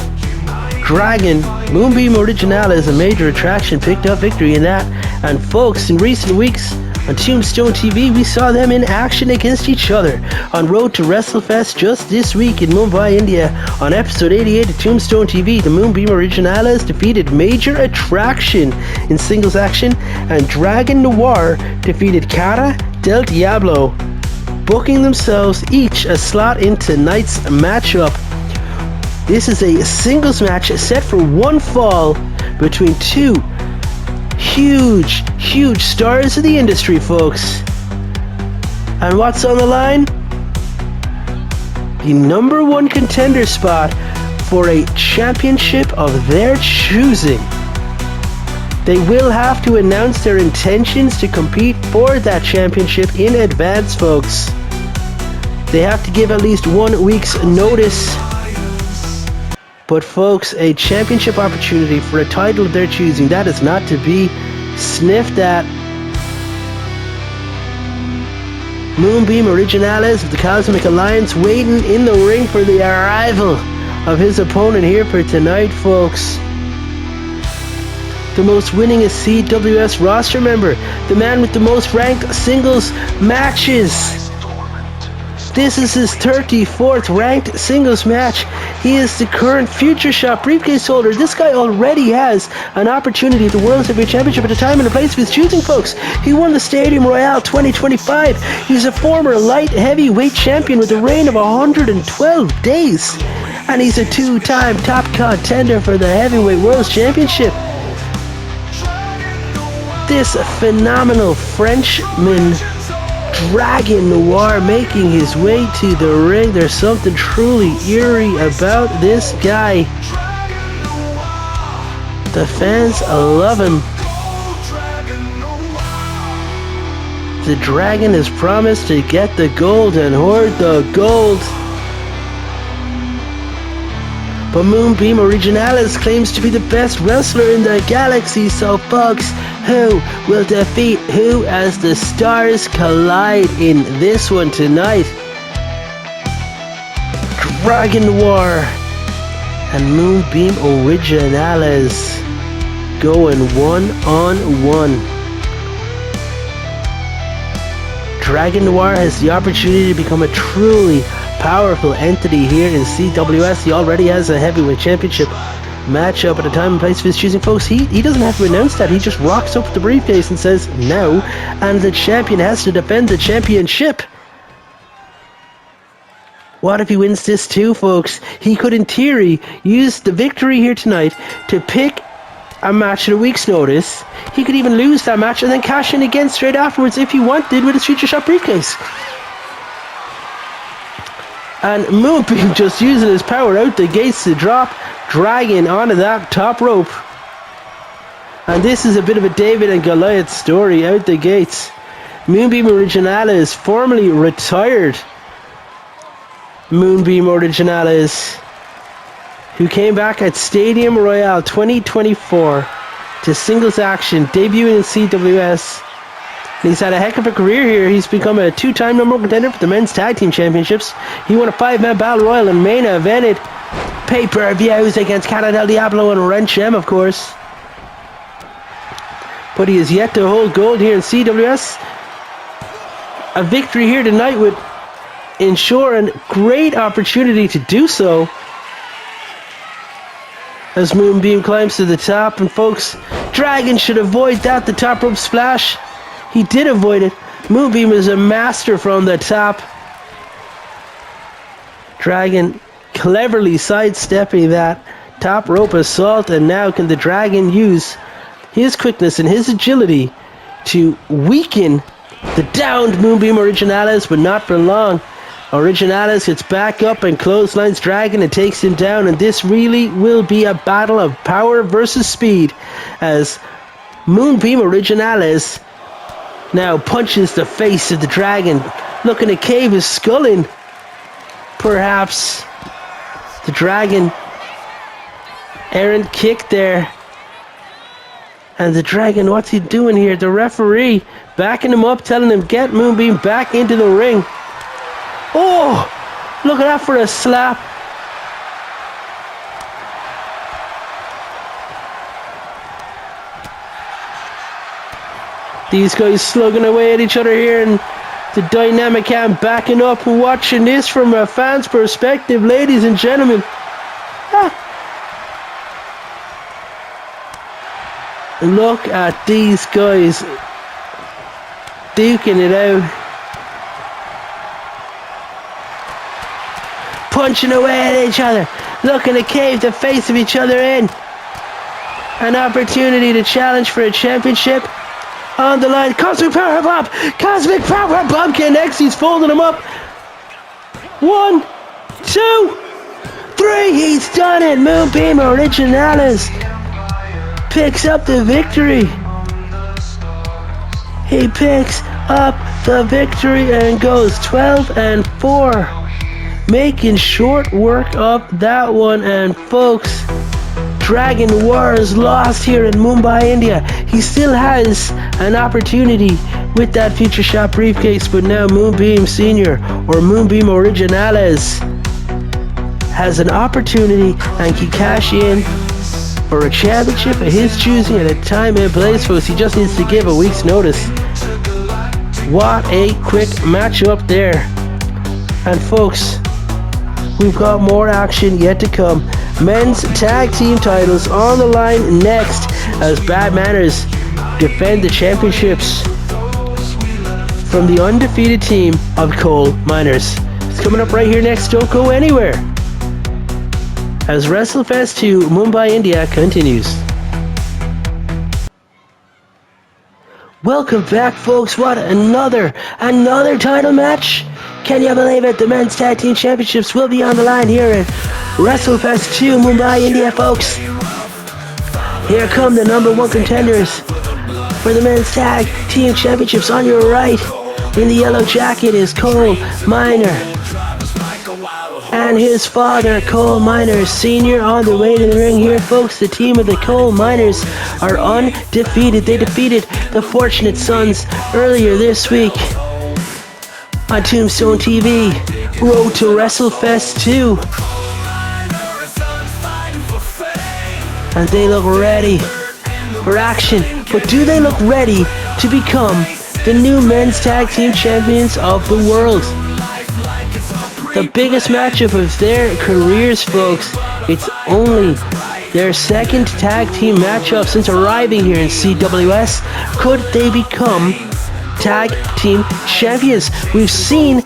Dragon, Moonbeam Originales, and Major Attraction picked up victory in that. And folks, in recent weeks on Tombstone TV, we saw them in action against each other on Road to WrestleFest just this week in Mumbai, India. On episode 88 of Tombstone TV, the Moonbeam Originales defeated Major Attraction in singles action, and Dragon Noir defeated Cara Del Diablo, booking themselves each a slot in tonight's matchup. This is a singles match set for one fall between 2 huge stars of the industry, folks. And what's on the line? The number 1 contender spot for a championship of their choosing. They will have to announce their intentions to compete for that championship in advance, folks. They have to give at least 1 week's notice. But folks, a championship opportunity for a title of their choosing, that is not to be sniffed at. Moonbeam Originales of the Cosmic Alliance waiting in the ring for the arrival of his opponent here for tonight, folks. The most winningest CWS roster member, the man with the most ranked singles matches. This is his 34th ranked singles match. He is the current Future Shop briefcase holder. This guy already has an opportunity at the World Heavyweight Championship at a time and a place of his choosing, folks. He won the Stadium Royale 2025. He's a former light heavyweight champion with a reign of 112 days. And he's a 2-time top contender for the Heavyweight World Championship. This phenomenal Frenchman, Dragon Noir, making his way to the ring. There's something truly eerie about this guy. The fans love him. The Dragon has promised to get the gold and hoard the gold. But Moonbeam Originales claims to be the best wrestler in the galaxy, so folks, who will defeat who as the stars collide in this one tonight? Dragon Noir and Moonbeam Originales going 1-on-1. Dragon Noir has the opportunity to become a truly powerful entity here in CWS. He already has a heavyweight championship matchup at a time and place of his choosing, folks. He doesn't have to announce that. He just rocks up with the briefcase and says no, and the champion has to defend the championship. What if he wins this too, folks? He could, in theory, use the victory here tonight to pick a match at a week's notice. He could even lose that match and then cash in again straight afterwards if he wanted with his Future Shop briefcase. And Moonbeam just using his power out the gates to drop Dragon onto that top rope. And this is a bit of a David and Goliath story out the gates. Moonbeam Originales, formerly retired Moonbeam Originales, who came back at Stadium Royale 2024 to singles action, debuting in CWS. And he's had a heck of a career here. He's become a 2-time number 1 contender for the men's tag team championships. He won a 5-man battle royal and main evented pay-per-views against Cara del Diablo and Renchem, of course. But he has yet to hold gold here in CWS. A victory here tonight would ensure a great opportunity to do so. As Moonbeam climbs to the top, and folks, Dragon should avoid that, the top rope splash. He did avoid it. Moonbeam is a master from the top. Dragon cleverly sidestepping that top rope assault, and now can the Dragon use his quickness and his agility to weaken the downed Moonbeam Originales, but not for long. Originales gets back up and clotheslines Dragon and takes him down, and this really will be a battle of power versus speed as Moonbeam Originales now punches the face of the Dragon, looking to cave his skull in. Perhaps the Dragon errant kick there. And the Dragon, what's he doing here? The referee backing him up, telling him get Moonbeam back into the ring. Oh, look at that for a slap. These guys slugging away at each other here, and the dynamic cam backing up and watching this from a fan's perspective, ladies and gentlemen. Look at these guys duking it out. Punching away at each other. Looking to cave the face of each other in. An opportunity to challenge for a championship on the line. Cosmic Power Bomb. Cosmic Power Bomb connects. He's folding him up. 1, 2, 3. He's done it. Moonbeam Originales picks up the victory. He picks up the victory and goes 12-4. Making short work of that one. And folks, Dragon Wars lost here in Mumbai, India. He still has an opportunity with that Future Shop briefcase, but now Moonbeam Senior or Moonbeam Originales has an opportunity and can cash in for a championship of his choosing at a time and place, folks. He just needs to give a week's notice. What a quick matchup there. And folks, we've got more action yet to come. Men's tag team titles on the line next as Bad Manners defend the championships from the undefeated team of Coal Miners. It's coming up right here next. Don't go anywhere as WrestleFest 2 Mumbai, India continues. Welcome back, folks. What another title match. Can you believe it? The men's tag team championships will be on the line here at WrestleFest 2 Mumbai, India, folks. Here come the number 1 contenders for the men's tag team championships. On your right, in the yellow jacket, is Coal Miner and his father, Coal Miner Sr. on the way to the ring here, folks. The team of the Coal Miners are undefeated. They defeated the Fortunate Sons earlier this week on Tombstone TV. Road to WrestleFest 2. And they look ready for action. But do they look ready to become the new men's tag team champions of the world? The biggest matchup of their careers, folks. It's only their second tag team matchup since arriving here in CWS. Could they become tag team champions? We've seen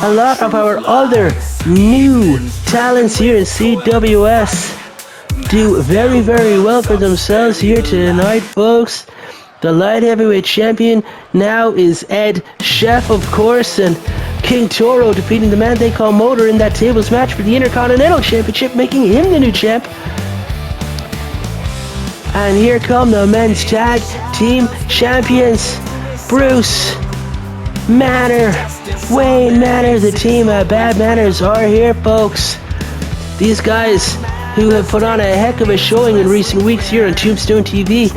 a lot of our other new talents here in CWS do very, very well for themselves here tonight, folks. The light heavyweight champion now is Ed Chef, of course, and King Toro defeating the man they call Motor in that tables match for the Intercontinental Championship, making him the new champ. And here come the men's tag team champions, Bruce Manor, Wayne Manor. The team of Bad Manners are here, folks. These guys who have put on a heck of a showing in recent weeks here on Tombstone TV.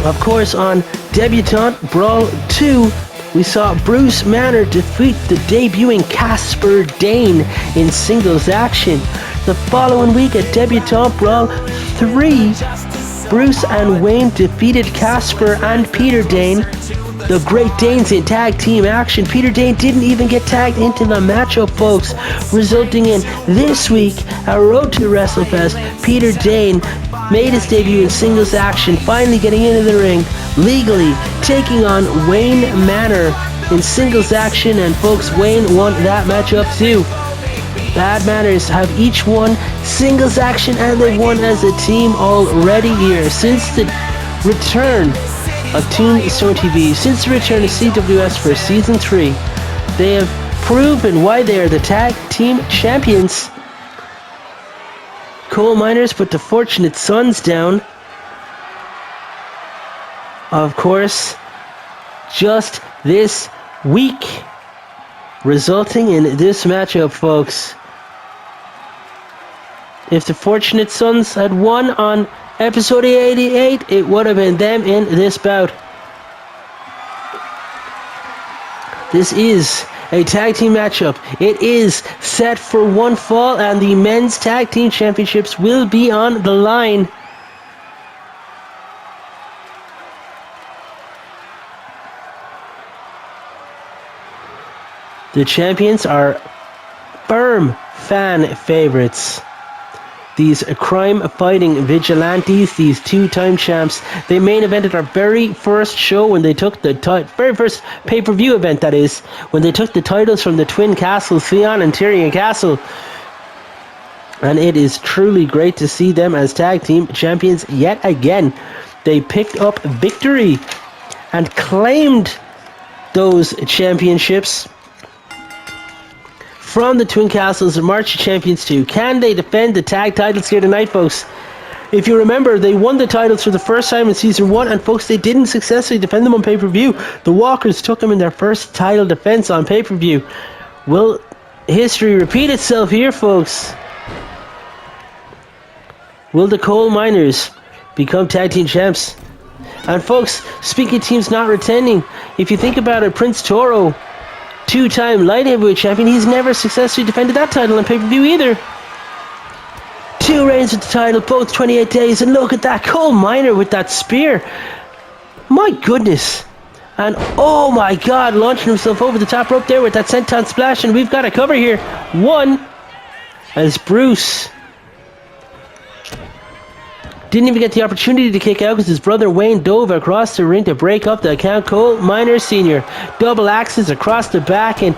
Of course, on Debutante Brawl 2, we saw Bruce Manor defeat the debuting Casper Dane in singles action. The following week at Debutante Brawl 3, Bruce and Wayne defeated Casper and Peter Dane, the Great Danes, in tag team action. Peter Dane didn't even get tagged into the matchup, folks, resulting in this week, a road to WrestleFest. Peter Dane made his debut in singles action, finally getting into the ring, legally taking on Wayne Manor in singles action, and folks, Wayne won that matchup too. Bad Manners have each won singles action, and they've won as a team already here since the return of Tombstone TV, since the return of CWS for Season 3. They have proven why they are the tag team champions. Coal Miners put the Fortunate Sons down, of course, just this week, resulting in this matchup, folks. If the Fortunate Sons had won on episode 88, it would have been them in this bout. This is a tag team matchup. It is set for one fall, and the men's tag team championships will be on the line. The champions are firm fan favorites. These crime-fighting vigilantes, these two-time champs, they main evented our very first show when they took the very first pay-per-view event, that is, when they took the titles from the Twin Castles, Theon and Tyrion Castle. And it is truly great to see them as tag team champions yet again. They picked up victory and claimed those championships from the Twin Castles and March Champions 2. Can they defend the tag titles here tonight, folks? If you remember, they won the titles for the first time in Season 1, and folks, they didn't successfully defend them on pay-per-view. The Walkers took them in their first title defense on pay-per-view. Will history repeat itself here, folks? Will the Coal Miners become tag team champs? And folks, speaking of teams not retaining, if you think about it, Prince Toro, two-time light heavyweight champion, he's never successfully defended that title on pay-per-view either. 2 reigns with the title, both 28 days, and look at that, Coal Miner with that spear. My goodness. And oh my god, launching himself over the top rope there with that senton splash, and we've got a cover here. 1, as Bruce didn't even get the opportunity to kick out because his brother Wayne dove across the ring to break up the count. Coal Miner Sr. double axes across the back. And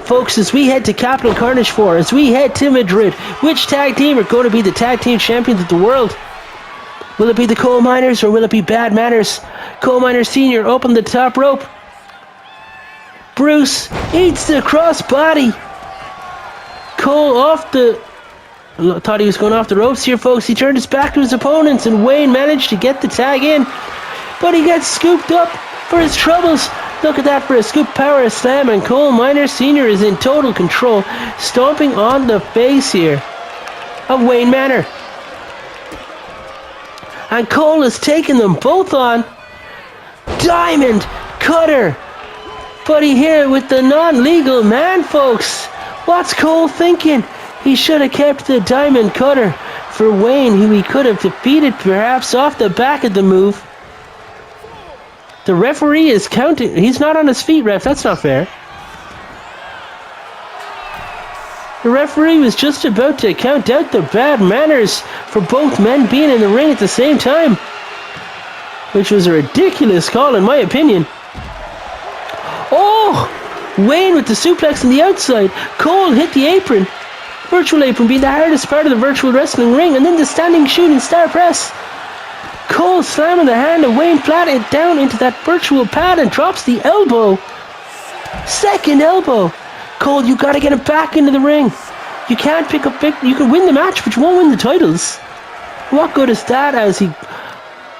folks, as we head to Capital Carnage 4, as we head to Madrid, which tag team are going to be the tag team champions of the world? Will it be the Coal Miners or will it be Bad Manners? Coal Miner Sr. up on the top rope. Bruce eats the crossbody. Cole off the... thought he was going off the ropes here, folks. He turned his back to his opponents, and Wayne managed to get the tag in, but he gets scooped up for his troubles. Look at that for a scoop power slam, and Coal Miner Sr. is in total control, stomping on the face here of Wayne Manor. And Cole has taken them both on. Diamond Cutter. But he here with the non-legal man, folks. What's Cole thinking? He should have kept the Diamond Cutter for Wayne, who he could have defeated perhaps off the back of the move. The referee is counting. He's not on his feet, ref. That's not fair. The referee was just about to count out the Bad Manners for both men being in the ring at the same time, which was a ridiculous call in my opinion. Oh! Wayne with the suplex on the outside. Cole hit the apron. Virtual apron being the hardest part of the virtual wrestling ring. And then the standing shooting star press. Cole slamming the hand of Wayne flat down into that virtual pad and drops the elbow. Second elbow. Cole, you got to get him back into the ring. You can't pick up you can win the match, but you won't win the titles. What good is that as he...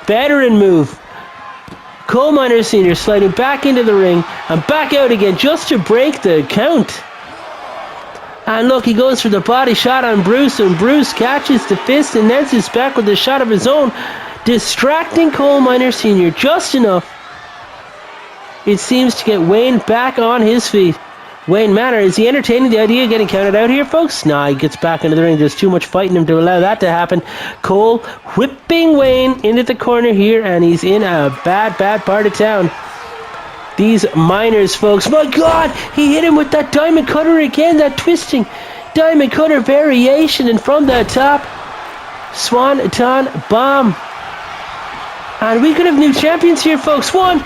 Veteran move. Coal Miner Sr. sliding back into the ring and back out again just to break the count. And look, he goes for the body shot on Bruce, and Bruce catches the fist and then is back with a shot of his own, distracting Coal Miner Sr. just enough, it seems, to get Wayne back on his feet. Wayne Manor, is he entertaining the idea of getting counted out here, folks? Nah, he gets back into the ring. There's too much fighting him to allow that to happen. Cole whipping Wayne into the corner here, and he's in a bad part of town. These miners, folks. My God, he hit him with that diamond cutter again, that twisting diamond cutter variation, and from the top, Swanton Bomb. And we could have new champions here, folks. One.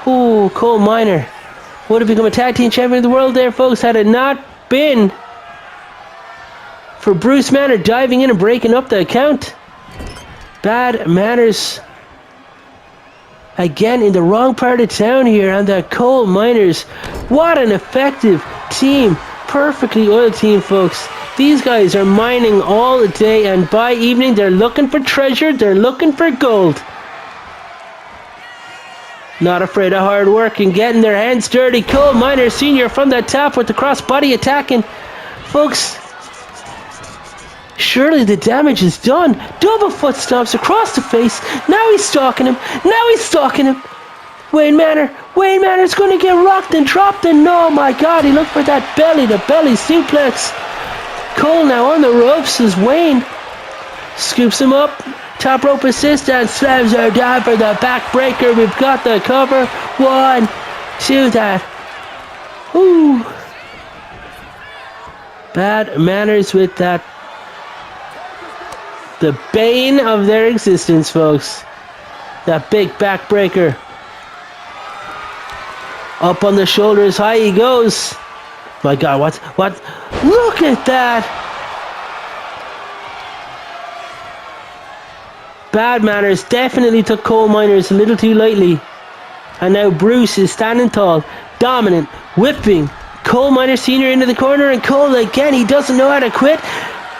Oh, Coal Miner would have become a tag team champion of the world there, folks, had it not been for Bruce Manor diving in and breaking up the count. Bad Manners again in the wrong part of town here, and the Coal Miners. What an effective team. Perfectly oiled team, folks. These guys are mining all day, and by evening they're looking for treasure, they're looking for gold. Not afraid of hard work and getting their hands dirty. Coal Miner Sr. from the top with the crossbody attacking. Folks, surely the damage is done. Double foot stomps across the face. Now he's stalking him. Wayne Manor's going to get rocked and dropped, and oh my God, he looked for that belly-to-belly suplex. Cole now on the ropes as Wayne scoops him up. Top rope assist and slams her down for the backbreaker. We've got the cover. 1, 2, that. Ooh. Bad Manners with that. The bane of their existence, folks. That big backbreaker. Up on the shoulders, high he goes. My God, what? Look at that. Bad Manners definitely took Coal Miners a little too lightly. And now Bruce is standing tall, dominant, whipping Coal Miner Sr. into the corner, and Cole again, he doesn't know how to quit.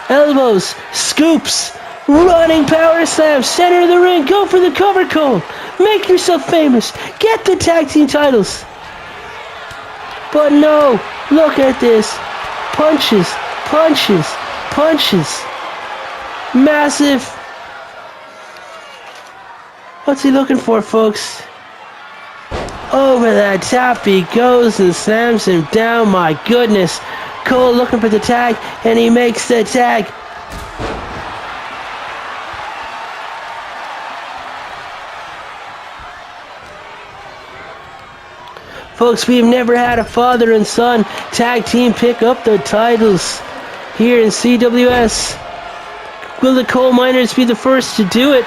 Elbows, scoops, running power slam, center of the ring, go for the cover, Cole. Make yourself famous, get the tag team titles. But no, look at this. Punches. Massive. What's he looking for, folks? Over that top he goes and slams him down. My goodness. Cole looking for the tag, and he makes the tag. Folks, we've never had a father and son tag team pick up the titles here in CWS. Will the Coal Miners be the first to do it?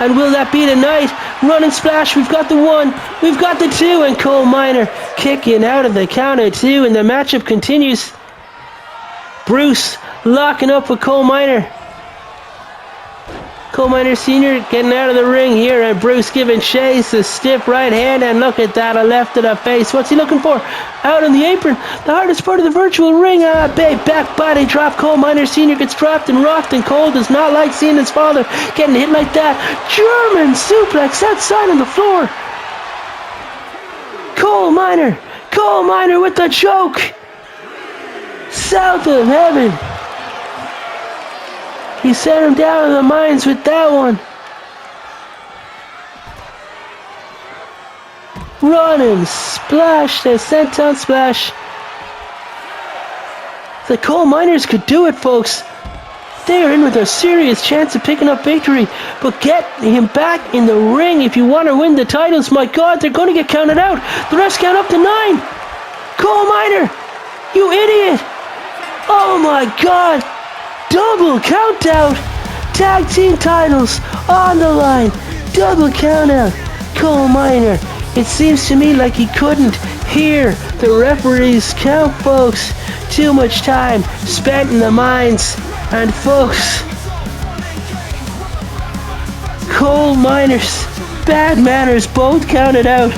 And will that be tonight? Running splash, we've got the 1, we've got the 2, and Coal Miner kicking out of the count of 2, and the matchup continues. Bruce locking up with Coal Miner. Coal Miner Sr. getting out of the ring here, and Bruce giving Chase a stiff right hand, and look at that, a left to the face. What's he looking for? Out on the apron, the hardest part of the virtual ring. Big back body drop. Coal Miner Sr. gets dropped and rocked, and Cole does not like seeing his father getting hit like that. German suplex outside on the floor. Coal Miner with the choke. South of heaven. He sent him down in the mines with that one. Running splash, the senton splash. The Coal Miners could do it, folks. They are in with a serious chance of picking up victory. But get him back in the ring if you want to win the titles. My God, they're going to get counted out. The refs count up to 9. Coal Miner, you idiot. Oh my God. Double count out. Tag team titles on the line. Double count out. Coal Miner. It seems to me like he couldn't Here, the referees count, folks. Too much time spent in the mines. And folks, coal miners, bad manners, both counted out.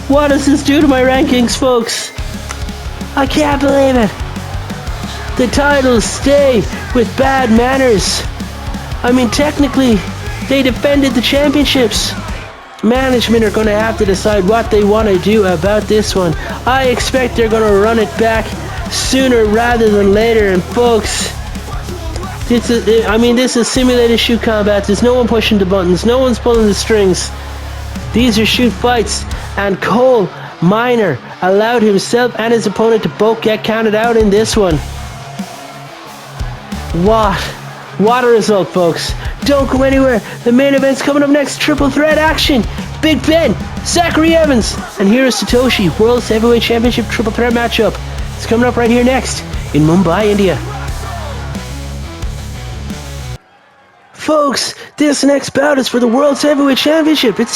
What does this do to my rankings, folks? I can't believe it. The titles stay with bad manners. I mean, technically, they defended the championships. Management are going to have to decide what they want to do about this one. I expect they're going to run it back sooner rather than later. And folks, this is simulated shoot combat. There's no one pushing the buttons. No one's pulling the strings. These are shoot fights. And Cole Miner allowed himself and his opponent to both get counted out in this one. What a result, folks. Don't go anywhere. The main event's coming up next. Triple threat action. Big Ben, Zachary Evans, and Hiro Satoshi. World Heavyweight Championship triple threat matchup. It's coming up right here next in Mumbai, India. Folks, this next bout is for the World Heavyweight Championship. It's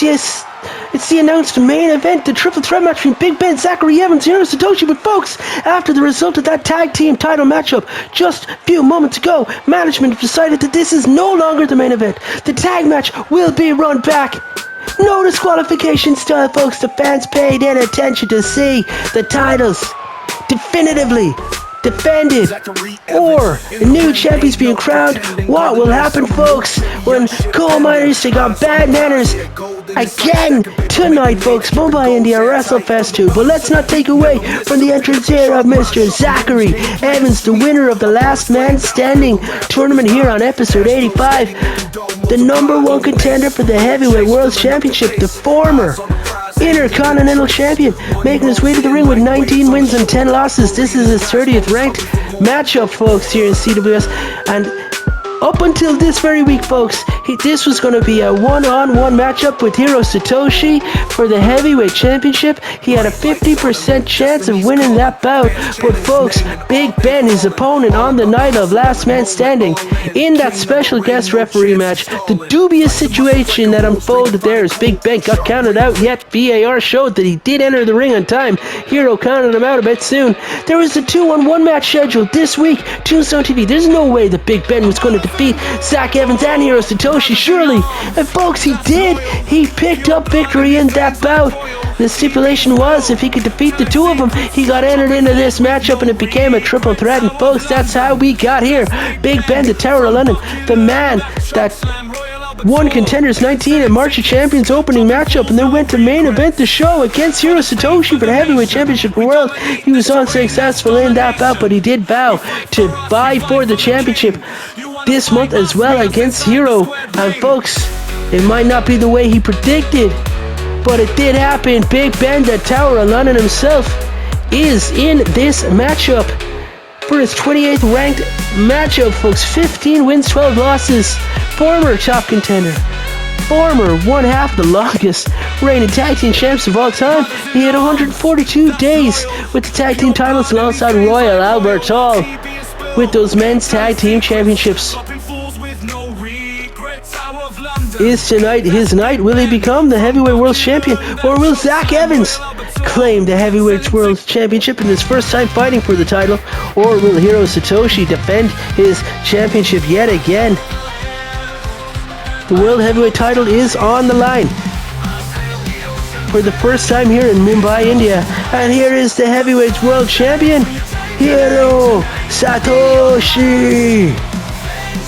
the announced main event, the triple threat match between Big Ben, Zachary Evans, and Hiro Satoshi. But folks, after the result of that tag team title matchup just a few moments ago, management decided that this is no longer the main event. The tag match will be run back. No disqualification style, folks. The fans paid in attention to see the titles definitively defended or new champions being crowned. What will happen, folks, when coal miners take on bad manners again tonight, folks? Mumbai India WrestleFest 2. But let's not take away from the entrance here of Mr. Zachary Evans, the winner of the Last Man Standing tournament here on episode 85, the number one contender for the Heavyweight World Championship, the former Intercontinental Champion, making his way to the ring with 19 wins and 10 losses. This is his 30th ranked matchup, folks, here in CWS. And up until this very week, folks, this was going to be a one-on-one matchup with Hiro Satoshi for the Heavyweight Championship. He had a 50% chance of winning that bout. But folks, Big Ben, his opponent on the night of Last Man Standing, in that special guest referee match, the dubious situation that unfolded there as Big Ben got counted out, yet VAR showed that he did enter the ring on time. Hiro counted him out a bit soon. There was a 2-on-1 match scheduled this week, Tombstone TV. There's no way that Big Ben was going to defeat Zach Evans and Hiro Satoshi, surely. And folks, he did. He picked up victory in that bout. The stipulation was if he could defeat the two of them, he got entered into this matchup and it became a triple threat. And folks, that's how we got here. Big Ben, the Tower of London, the man that won Contenders 19 and March of Champions opening matchup, and then went to main event the show against Hiro Satoshi for the Heavyweight Championship of the World. He was unsuccessful in that bout, but he did vow to vie for the championship this month as well against Hiro. And folks, it might not be the way he predicted, but it did happen. Big Ben, the Tower of London himself, is in this matchup for his 28th ranked matchup, folks. 15 wins, 12 losses. Former top contender. Former one half the longest reigning tag team champs of all time. He had 142 days with the tag team titles alongside Royal Albert Hall with those men's tag team championships. Is tonight his night? Will he become the Heavyweight World Champion, or will Zach Evans claim the Heavyweight World Championship in his first time fighting for the title, or will Hiro Satoshi defend his championship yet again? The World Heavyweight title is on the line for the first time here in Mumbai, India, and here is the Heavyweight World Champion, Hiro Satoshi,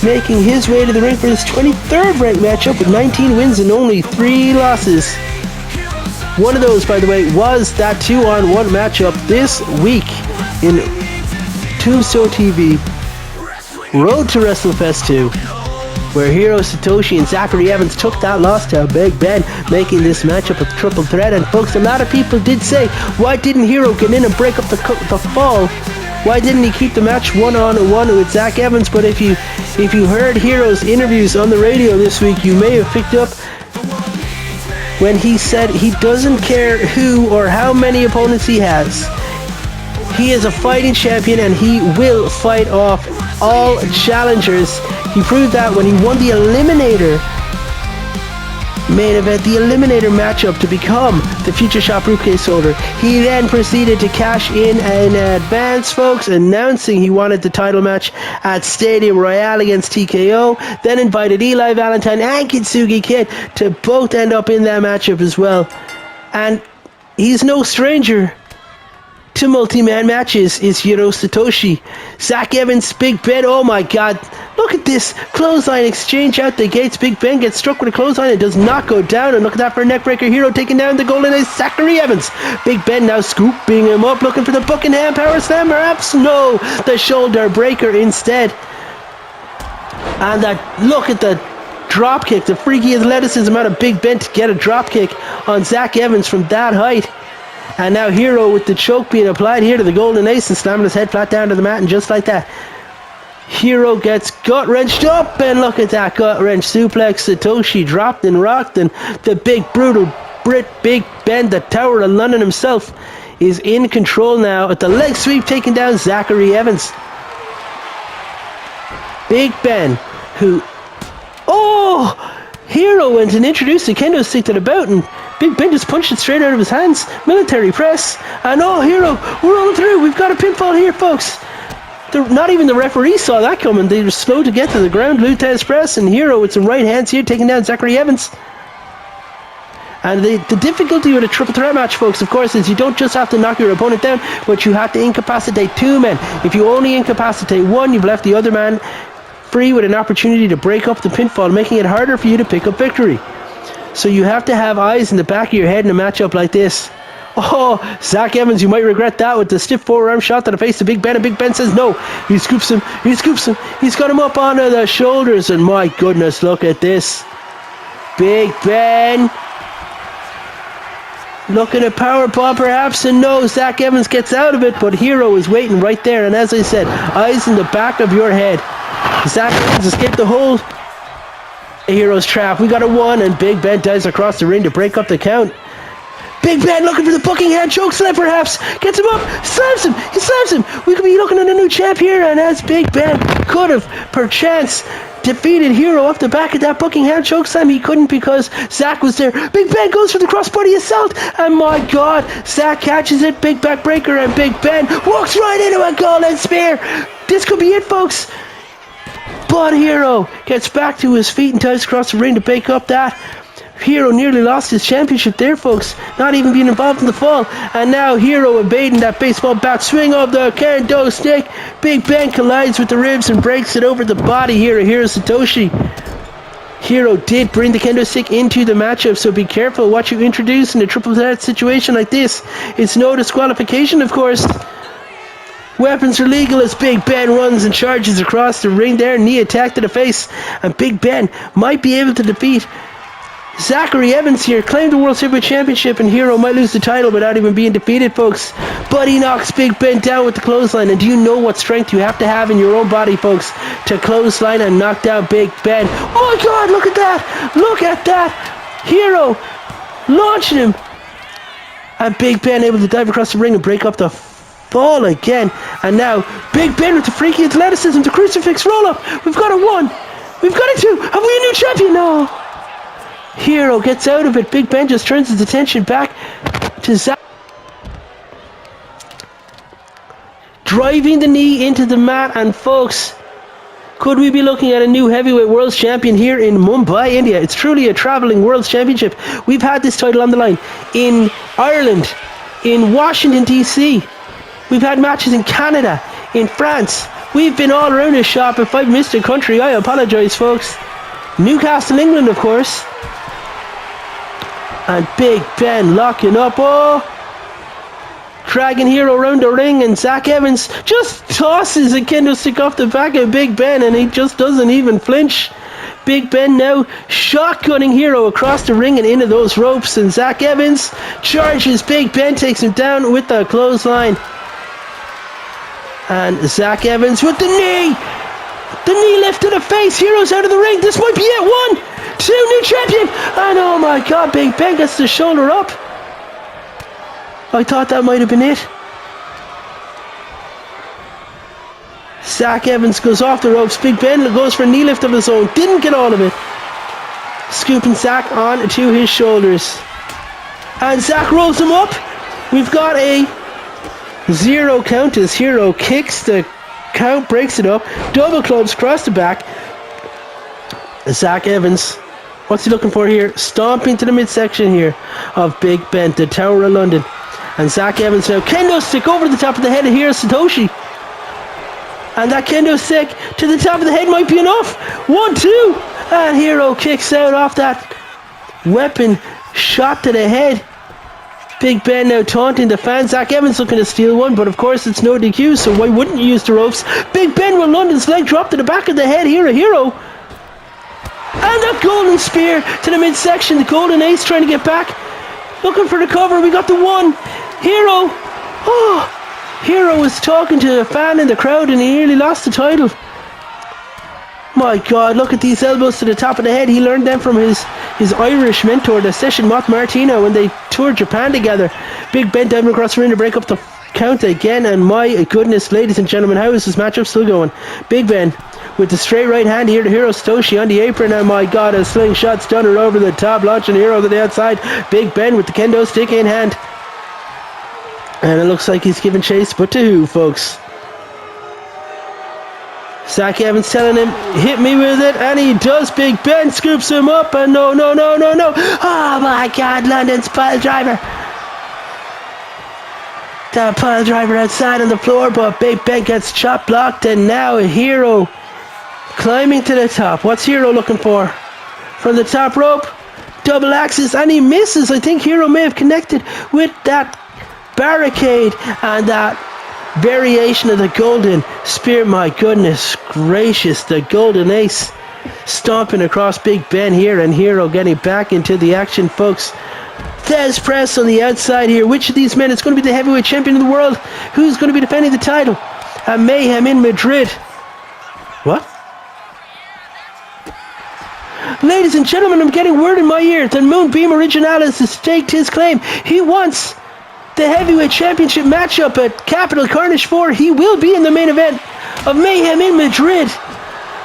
making his way to the ring for his 23rd ranked matchup with 19 wins and only 3 losses. One of those, by the way, was that 2-on-1 matchup this week in Tombstone TV, Road to WrestleFest 2, where Hiro Satoshi and Zachary Evans took that loss to Big Ben, making this matchup a triple threat. And folks, a lot of people did say, why didn't Hiro get in and break up the fall? Why didn't he keep the match one-on-one with Zach Evans? But if you heard Hiro's interviews on the radio this week, you may have picked up when he said he doesn't care who or how many opponents he has. He is a fighting champion and he will fight off all challengers. He proved that when he won the Eliminator main event, the Eliminator matchup to become the Future Shop briefcase holder. He then proceeded to cash in advance, folks, announcing he wanted the title match at Stadium Royale against TKO. Then invited Eli Valentine and Kitsugi Kid to both end up in that matchup as well. And he's no stranger to multi-man matches, is Hiro Satoshi. Zach Evans, Big Ben, oh my god, look at this clothesline exchange out the gates. Big Ben gets struck with a clothesline and does not go down, and look at that for a neckbreaker. Hiro taking down the Golden Ace, Zachary Evans. Big Ben now scooping him up, looking for the Buckingham Power Slam, perhaps? No, the shoulder breaker instead. And look at the drop kick, the freaky athleticism out of Big Ben to get a drop kick on Zach Evans from that height. And now Hiro with the choke being applied here to the Golden Ace and slamming his head flat down to the mat, and just like that, Hiro gets gut wrenched up, and look at that gut wrench suplex. Satoshi dropped and rocked, and the big brutal Brit Big Ben, the Tower of London himself, is in control now at the leg sweep, taking down Zachary Evans. Big Ben, who, Hiro went and introduced the kendo stick to the bout, and Big Ben just punched it straight out of his hands. Military press. And Hiro, we're rolling through. We've got a pinfall here, folks. Not even the referee saw that coming. They were slow to get to the ground. Lutez press, and Hiro with some right hands here, taking down Zachary Evans. And the difficulty with a triple threat match, folks, of course, is you don't just have to knock your opponent down, but you have to incapacitate two men. If you only incapacitate one, you've left the other man free with an opportunity to break up the pinfall, making it harder for you to pick up victory. So you have to have eyes in the back of your head in a matchup like this. Zach Evans, you might regret that with the stiff forearm shot to the face of Big Ben, and Big Ben says no. He scoops him, he's got him up onto the shoulders, and my goodness, look at this. Big Ben looking at power bomb perhaps, and no, Zach Evans gets out of it, but Hiro is waiting right there, and as I said, eyes in the back of your head. Zach Evans escaped the hold. Hiro's trap. We got a 1, and Big Ben dives across the ring to break up the count. Big Ben looking for the Buckingham choke slam perhaps. Gets him up. Slams him. He slams him. We could be looking at a new champ here, and as Big Ben could have perchance defeated Hiro off the back of that Buckingham choke slam, he couldn't because Zach was there. Big Ben goes for the crossbody assault, and my god, Zach catches it. Big back breaker, and Big Ben walks right into a golden spear. This could be it, folks. But Hiro gets back to his feet and dives across the ring to break up that. Hiro nearly lost his championship there, folks, not even being involved in the fall. And now Hiro evading that baseball bat swing of the kendo stick. Big Ben collides with the ribs and breaks it over the body here of Hiro Satoshi. Hiro did bring the kendo stick into the matchup, so be careful what you introduce in a triple threat situation like this. It's no disqualification, of course. Weapons are legal as Big Ben runs and charges across the ring there. Knee attack to the face, and Big Ben might be able to defeat Zachary Evans here, claim the World Heavyweight Championship, and Hiro might lose the title without even being defeated, folks. But he knocks Big Ben down with the clothesline, and do you know what strength you have to have in your own body, folks, to clothesline and knock down Big Ben? Oh my god, look at that! Look at that! Hiro launching him, and Big Ben able to dive across the ring and break up the fall again. And now Big Ben with the freaky athleticism, the crucifix roll up. We've got a 1, we've got a 2. Have we a new champion? No. Hiro gets out of it. Big Ben just turns his attention back to Zach, driving the knee into the mat. And folks, could we be looking at a new heavyweight world champion here in Mumbai, India? It's truly a traveling world championship. We've had this title on the line in Ireland, in Washington DC. We've had matches in Canada, in France. We've been all around this shop. If I've missed a country, I apologize, folks. Newcastle, England, of course. And Big Ben locking up. Dragging Hiro around the ring, and Zach Evans just tosses a kendo stick off the back of Big Ben, and he just doesn't even flinch. Big Ben now shotgunning Hiro across the ring and into those ropes, and Zach Evans charges. Big Ben takes him down with the clothesline. And Zach Evans with the knee. The knee lift to the face. Hiro's out of the ring. This might be it. 1, 2, new champion. And oh my god, Big Ben gets the shoulder up. I thought that might have been it. Zach Evans goes off the ropes. Big Ben goes for a knee lift of his own. Didn't get all of it. scooping Zack on to his shoulders. And Zack rolls him up. We've got a 0 count as Hero kicks the count, breaks it up, double clubs across the back. Zack Evans, what's he looking for here? Stomping to the midsection here of Big Ben, the Tower of London. And Zack Evans now kendo stick over the top of the head of Hiro Satoshi. And that kendo stick to the top of the head might be enough. 1, 2. And Hero kicks out off that weapon shot to the head. Big Ben now taunting the fans. Zack Evans looking to steal one, but of course it's no DQ, so why wouldn't you use the ropes? Big Ben with London's leg drop to the back of the head here, a Hero. And that golden spear to the midsection. The golden ace trying to get back. Looking for the cover. We got the one. Hero. Oh, Hero was talking to a fan in the crowd and he nearly lost the title. My God, look at these elbows to the top of the head. He learned them from his Irish mentor, the Session Moth Martino, when they toured Japan together. Big Ben diving across the ring to break up the count again. And my goodness, ladies and gentlemen, how is this matchup still going? Big Ben with the straight right hand here to Hiro Satoshi on the apron. And my God, a slingshot stunner over the top, launching Hero to the outside. Big Ben with the kendo stick in hand. And it looks like he's giving chase, but to who, folks? Zack Evans telling him, hit me with it, and he does. Big Ben scoops him up, and no. Oh my God, London's pile driver. That pile driver outside on the floor, but Big Ben gets chop blocked, and now a Hero climbing to the top. What's Hero looking for? From the top rope, double axis, and he misses. I think Hero may have connected with that barricade and that variation of the golden spear. My goodness gracious, the golden ace stomping across Big Ben here, and Hero getting back into the action, folks. Thesz press on the outside here. Which of these men is going to be the heavyweight champion of the world? Who's going to be defending the title at Mayhem in Madrid? What? Ladies and gentlemen, I'm getting word in my ear that Moonbeam Originalis has staked his claim. He wants the heavyweight championship matchup at Capital Carnage 4. He will be in the main event of Mayhem in Madrid,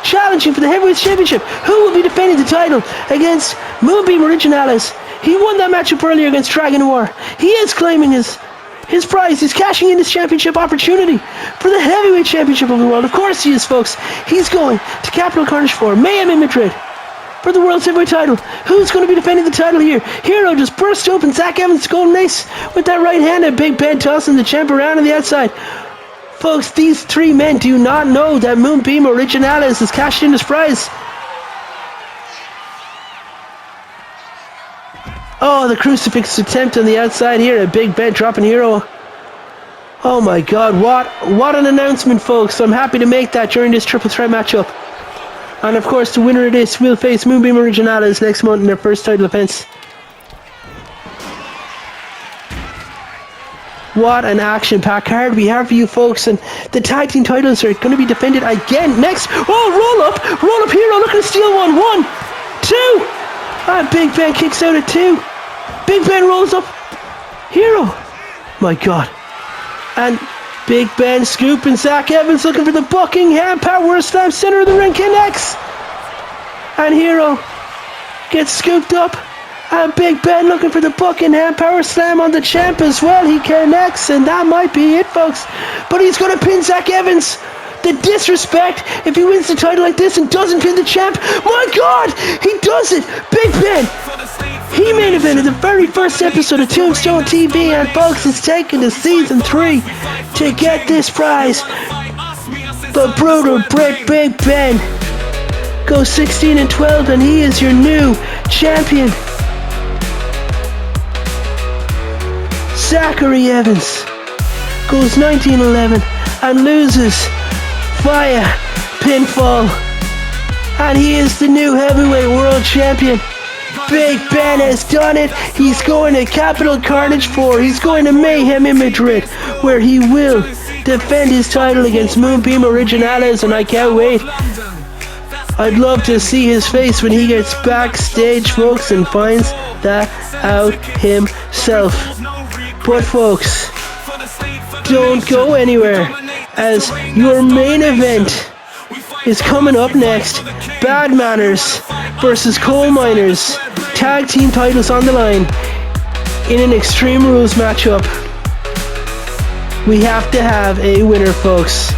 challenging for the heavyweight championship. Who will be defending the title against Moonbeam Originalis? He won that matchup earlier against Dragon War. He is claiming his prize. He's cashing in his championship opportunity for the heavyweight championship of the world. Of course he is, folks. He's going to Capital Carnage 4, Mayhem in Madrid, for the world's heavyweight title. Who's going to be defending the title here? Hero just burst open Zack Evans' golden ace with that right hand, and Big Ben tossing the champ around on the outside. Folks, these three men do not know that Moonbeam Originalis has cashed in his prize. Oh, the crucifix attempt on the outside here, and Big Ben dropping Hero. Oh my God, what an announcement, folks. I'm happy to make that during this triple threat matchup. And of course, the winner of this will face Moonbeam Originalis next month in their first title defense. What an action-packed card we have for you, folks. And the tag team titles are going to be defended again next. Oh, roll up Hero, looking to steal one. 1, 2. And Big Ben kicks out at 2. Big Ben rolls up Hero. My God. And Big Ben scooping Zack Evans, looking for the Buckingham Power Slam, center of the ring, connects. And Hero gets scooped up. And Big Ben looking for the Buckingham Power Slam on the champ as well. He connects, and that might be it, folks. But he's going to pin Zack Evans. The disrespect if he wins the title like this and doesn't pin the champ. My God, he does it. Big Ben, he main evented the very first episode of Tombstone TV, and folks, it's taken to season 3 to get this prize. The brutal Brit Big Ben goes 16-12, and he is your new champion. Zachary Evans goes 19-11 and loses via pinfall, and he is the new heavyweight world champion. Big Ben has done it. He's going to Capital Carnage 4. He's going to Mayhem in Madrid, where he will defend his title against Moonbeam Originalis, and I can't wait. I'd love to see his face when he gets backstage, folks, and finds that out himself. But folks, don't go anywhere, as your main event is coming up next. Bad Manners versus Coal Miners. Tag team titles on the line in an Extreme Rules matchup. We have to have a winner, folks.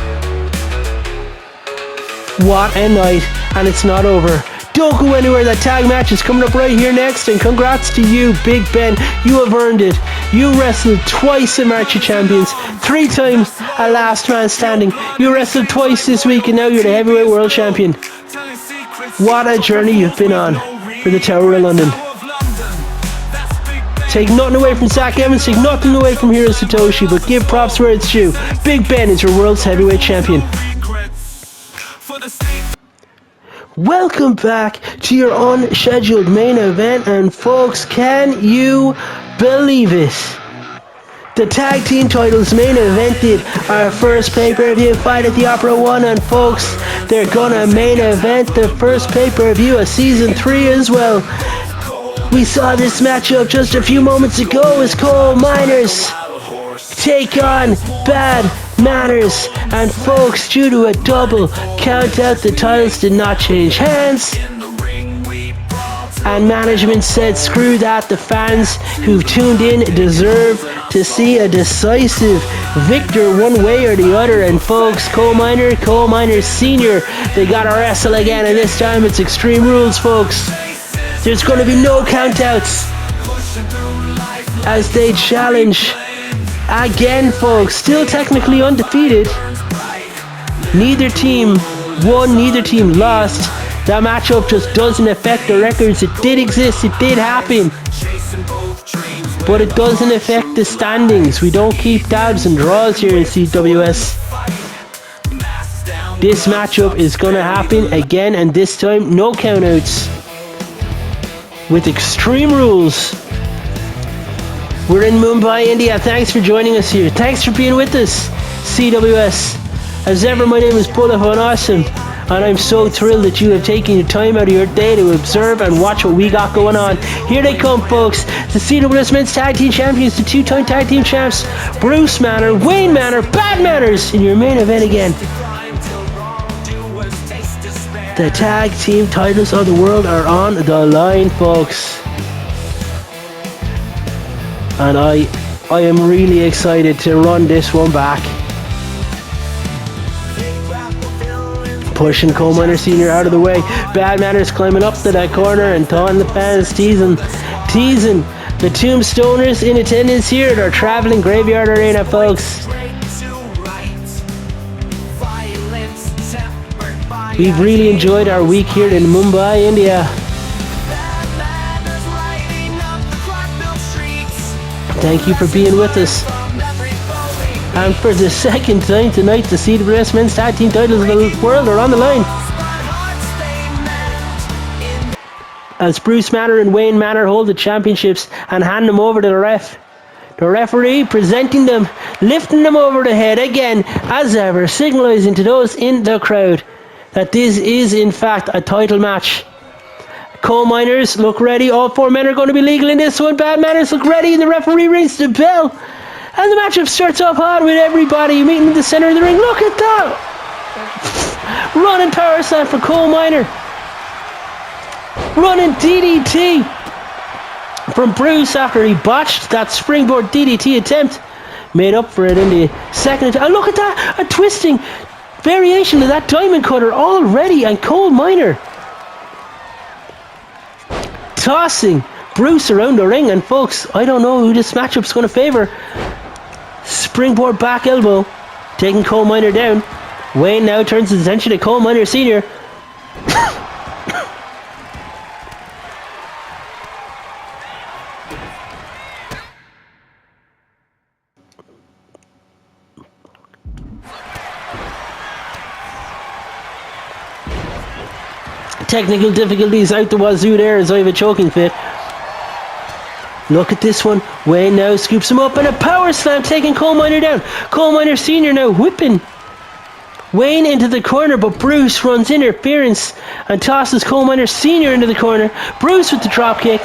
What a night, and it's not over. Don't go anywhere, that tag match is coming up right here next, and congrats to you, Big Ben. You have earned it. You wrestled twice at March of Champions, 3 times a last man standing. You wrestled twice this week, and now you're the heavyweight world champion. What a journey you've been on for the Tower of London. Take nothing away from Zach Evans, take nothing away from Hiro Satoshi, but give props where it's due. Big Ben is your world's heavyweight champion. Welcome back to your unscheduled main event, and folks, can you believe it? The tag team titles main evented our first pay-per-view fight at the Opera 1, and folks, they're gonna main event the first pay-per-view of season 3 as well. We saw this matchup just a few moments ago as Coal Miners take on Bad Manners, and folks, due to a double count out, the titles did not change hands, and management said screw that. The fans who've tuned in deserve to see a decisive victor one way or the other, and folks, Coal Miners Senior, they gotta wrestle again, and this time it's Extreme Rules, folks. There's going to be no countouts as they challenge again, folks. Still technically undefeated. Neither team won, neither team lost. That matchup just doesn't affect the records. It did exist, it did happen, but it doesn't affect the standings. We don't keep tabs and draws here in CWS. This matchup is going to happen again, and this time no countouts. With Extreme Rules. We're in Mumbai, India. Thanks for joining us here. Thanks for being with us, CWS. As ever, my name is Bullet Von Awesome, and I'm so thrilled that you have taken your time out of your day to observe and watch what we got going on. Here they come, folks. The CWS Men's Tag Team Champions, the 2-time Tag Team Champs, Bruce Manor, Wayne Manor, Bad Manners in your main event again. The tag team titles of the world are on the line, folks. And I am really excited to run this one back. Pushing Coal Miner Senior out of the way. Bad Manners climbing up to that corner and taunting the fans, teasing the Tombstoners in attendance here at our traveling graveyard arena, folks. We've really enjoyed our week here in Mumbai, India. Thank you for being with us. And for the second time tonight, the CWS Men's Tag Team titles of the world are on the line. As Bruce Manor and Wayne Manor hold the championships and hand them over to the ref. The referee presenting them, lifting them over the head again, as ever, signalising to those in the crowd that this is in fact a title match. Coal Miners look ready. All 4 men are going to be legal in this one. Bad Manners look ready. The referee rings the bell, and the matchup starts off hard with everybody meeting in the center of the ring. Look at that! Running power slam for Coal Miner. Running DDT from Bruce after he botched that springboard DDT attempt. Made up for it in the second. And look at that! A twisting variation of that diamond cutter already, and Coal Miner tossing Bruce around the ring. And folks, I don't know who this matchup's going to favour. Springboard back elbow taking Coal Miner down. Wayne now turns his attention to Coal Miner Senior. Technical difficulties out the wazoo there as I have a choking fit. Look at this one. Wayne now scoops him up and a power slam taking Coal Miner down. Coal Miner Senior now whipping Wayne into the corner, but Bruce runs interference and tosses Coal Miner Senior into the corner. Bruce with the drop kick.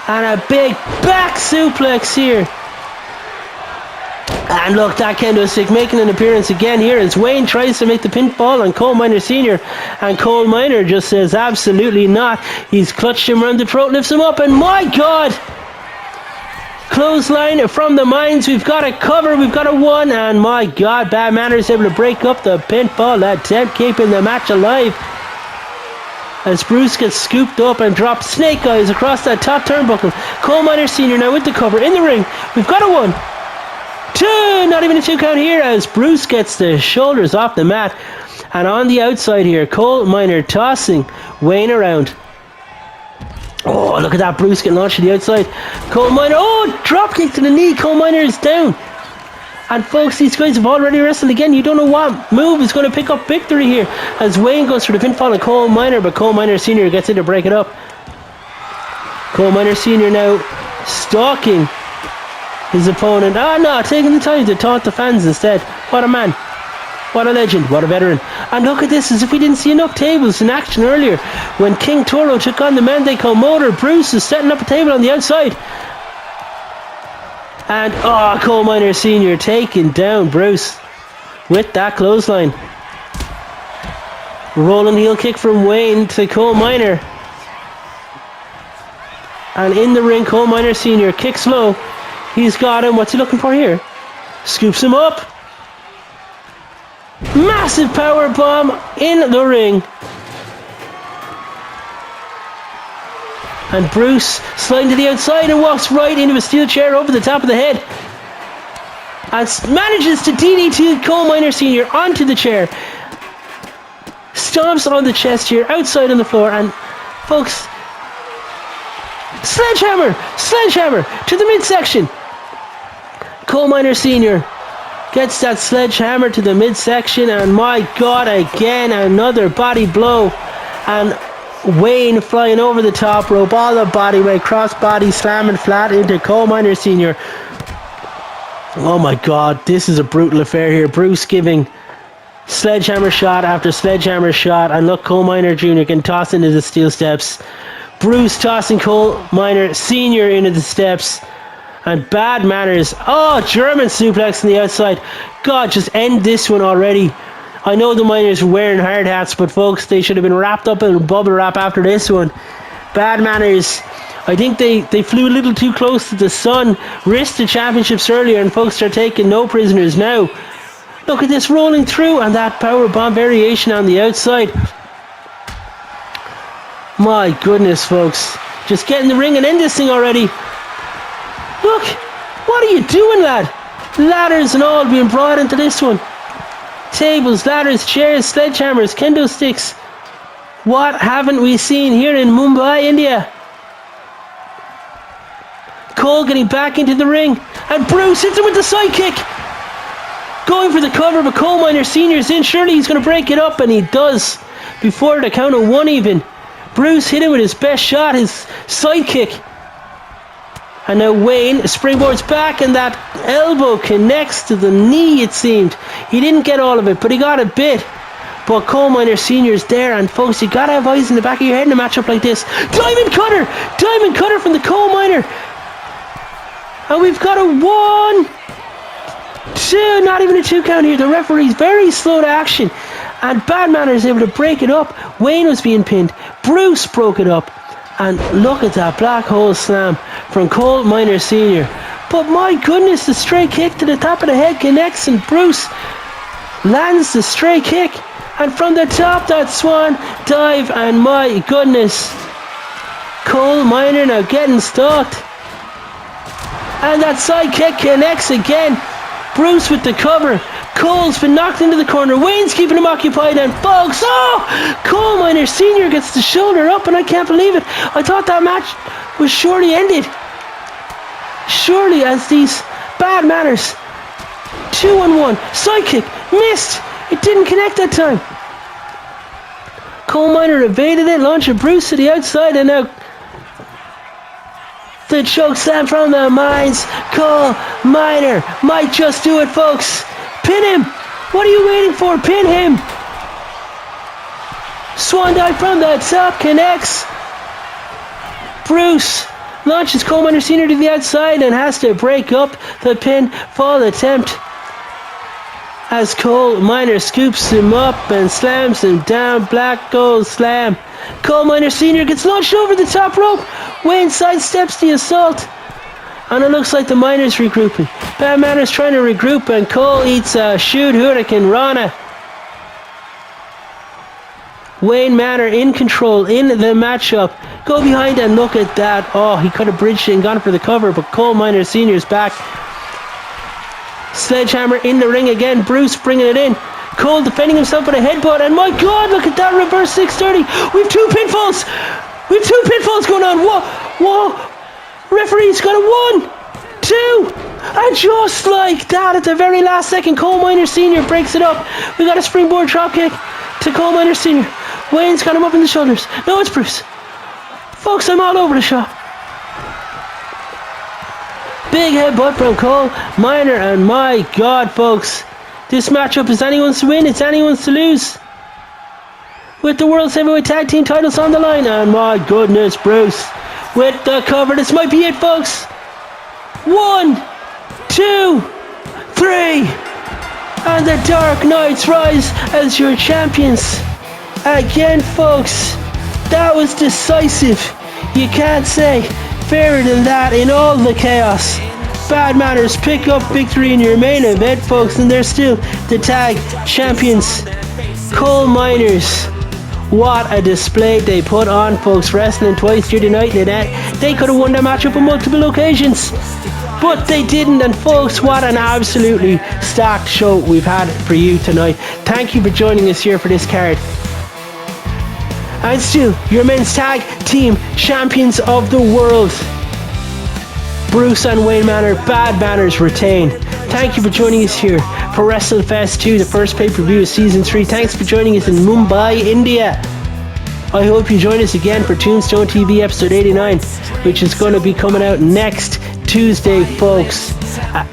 And a big back suplex here. And look, that kendo stick making an appearance again here as Wayne tries to make the pinfall on Coal Miner Sr. And Coal Miner just says absolutely not. He's clutched him around the throat, lifts him up, and my God! Clothesline from the mines. We've got a cover, we've got a 1, and my God, Bad Manners able to break up the pinfall attempt, keeping the match alive. As Bruce gets scooped up and dropped snake eyes across that top turnbuckle. Coal Miner Sr. now with the cover in the ring. We've got a 1, 2, not even a 2 count here as Bruce gets the shoulders off the mat. And on the outside here, Coal Miner tossing Wayne around. Oh, look at that, Bruce getting launched to the outside. Coal Miner, oh, drop kick to the knee. Coal Miner is down. And folks, these guys have already wrestled again. You don't know what move is going to pick up victory here as Wayne goes for the pinfall of Coal Miner, but Coal Miner Sr. gets in to break it up. Coal Miner Sr. now stalking his opponent. No, taking the time to taunt the fans instead. What a man. What a legend. What a veteran. And look at this, as if we didn't see enough tables in action earlier. When King Toro took on the man they call Motor, Bruce is setting up a table on the outside. And, Coal Miner Sr. taking down Bruce with that clothesline. Rolling heel kick from Wayne to Coal Miner. And in the ring, Coal Miner Sr. kicks low. He's got him. What's he looking for here? Scoops him up. Massive power bomb in the ring. And Bruce sliding to the outside and walks right into a steel chair over the top of the head. And manages to DDT Coal Miner Sr. onto the chair. Stomps on the chest here, outside on the floor. And folks, sledgehammer to the midsection. Coal Miner Sr. gets that sledgehammer to the midsection, and my God, again another body blow. And Wayne flying over the top rope, all the body weight, cross body slamming flat into Coal Miner Sr. Oh my God, this is a brutal affair here. Bruce giving sledgehammer shot after sledgehammer shot, and look, Coal Miner Jr. getting tossed into the steel steps. Bruce tossing Coal Miner Sr. into the steps. And Bad Manners, German suplex on the outside. God, just end this one already. I know the Miners were wearing hard hats, but folks, they should have been wrapped up in bubble wrap after this one. Bad Manners, I think they flew a little too close to the sun, risked the championships earlier, and folks are taking no prisoners now. Look at this rolling through, and that power bomb variation on the outside. My goodness, folks. Just get in the ring and end this thing already. Look, what are you doing, lad? Ladders and all being brought into this one. Tables, ladders, chairs, sledgehammers, kendo sticks. What haven't we seen here in Mumbai, India? Cole getting back into the ring, and Bruce hits him with the sidekick. Going for the cover, but Coal Miner Sr.'s in. Surely he's going to break it up, and he does. Before the count of 1 even. Bruce hit him with his best shot, his sidekick. And now Wayne springboards back, and that elbow connects to the knee, it seemed. He didn't get all of it, but he got a bit. But Coal Miner Sr.'s there, and folks, you gotta have eyes in the back of your head in a matchup like this. Diamond cutter from the Coal Miner. And we've got a 1, 2, not even a 2 count here. The referee's very slow to action. And Bad Manners able to break it up. Wayne was being pinned. Bruce broke it up. And look at that black hole slam from Coal Miner Sr. But my goodness, the straight kick to the top of the head connects, and Bruce lands the straight kick. And from the top, that swan dive, and my goodness, Coal Miner now getting stalked. And that side kick connects again. Bruce with the cover. Cole's been knocked into the corner. Wayne's keeping him occupied, and folks, Coal Miner Sr. gets the shoulder up, and I can't believe it. I thought that match was surely ended. Surely, as these Bad Manners 2-on-1 sidekick missed. It didn't connect that time. Coal Miner evaded it, launching Bruce to the outside, and now the choke slam from the mines. Coal Miner might just do it, folks. Pin him! What are you waiting for? Pin him! Swan dive from the top connects. Bruce launches Coal Miner Sr. to the outside and has to break up the pinfall attempt as Coal Miner scoops him up and slams him down. Black Gold Slam. Coal Miner Sr. gets launched over the top rope. Wayne sidesteps the assault. And it looks like the Miners regrouping. Bad Manners trying to regroup, and Cole eats a shoot Hurricane Rana. Wayne Manor in control in the matchup. Go behind and look at that. Oh, he could have bridged it and gone for the cover, but Coal Miner Sr. is back. Sledgehammer in the ring again. Bruce bringing it in. Cole defending himself with a headbutt, and my God, look at that reverse 630. We have 2 pinfalls. We have 2 pinfalls going on. Whoa. Referee's got a 1, 2, and just like that, at the very last second, Coal Miner Sr. breaks it up. We got a springboard dropkick to Coal Miner Sr. Wayne's got him up in the shoulders. No, it's Bruce. Folks, I'm all over the shop. Big headbutt from Coal Miner, and my God, folks, this matchup is anyone's to win, it's anyone's to lose. With the World Heavyweight Tag Team titles on the line, and my goodness, Bruce with the cover. This might be it, folks. 1, 2, 3, and the Dark Knights rise as your champions. Again, folks, that was decisive. You can't say fairer than that in all the chaos. Bad Manners pick up victory in your main event, folks, and they're still the tag champions. Coal Miners, what a display they put on, folks. Wrestling twice through the night. They could have won their matchup on multiple occasions, but they didn't. And folks, what an absolutely stacked show we've had for you tonight. Thank you for joining us here for this card. And still, your men's tag team champions of the world, Bruce and Wayne Manor. Bad Manners retain. Thank you for joining us here for WrestleFest 2, the first pay-per-view of Season 3. Thanks for joining us in Mumbai, India. I hope you join us again for Tombstone TV episode 89, which is going to be coming out next Tuesday, folks.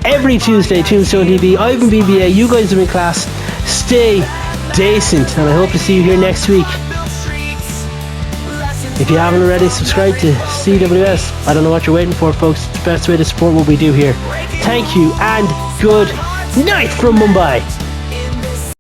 Every Tuesday, Tombstone TV. I've been BBA, you guys have been class. Stay decent, and I hope to see you here next week. If you haven't already, subscribe to CWS. I don't know what you're waiting for, folks. It's the best way to support what we do here. Thank you, and good night from Mumbai.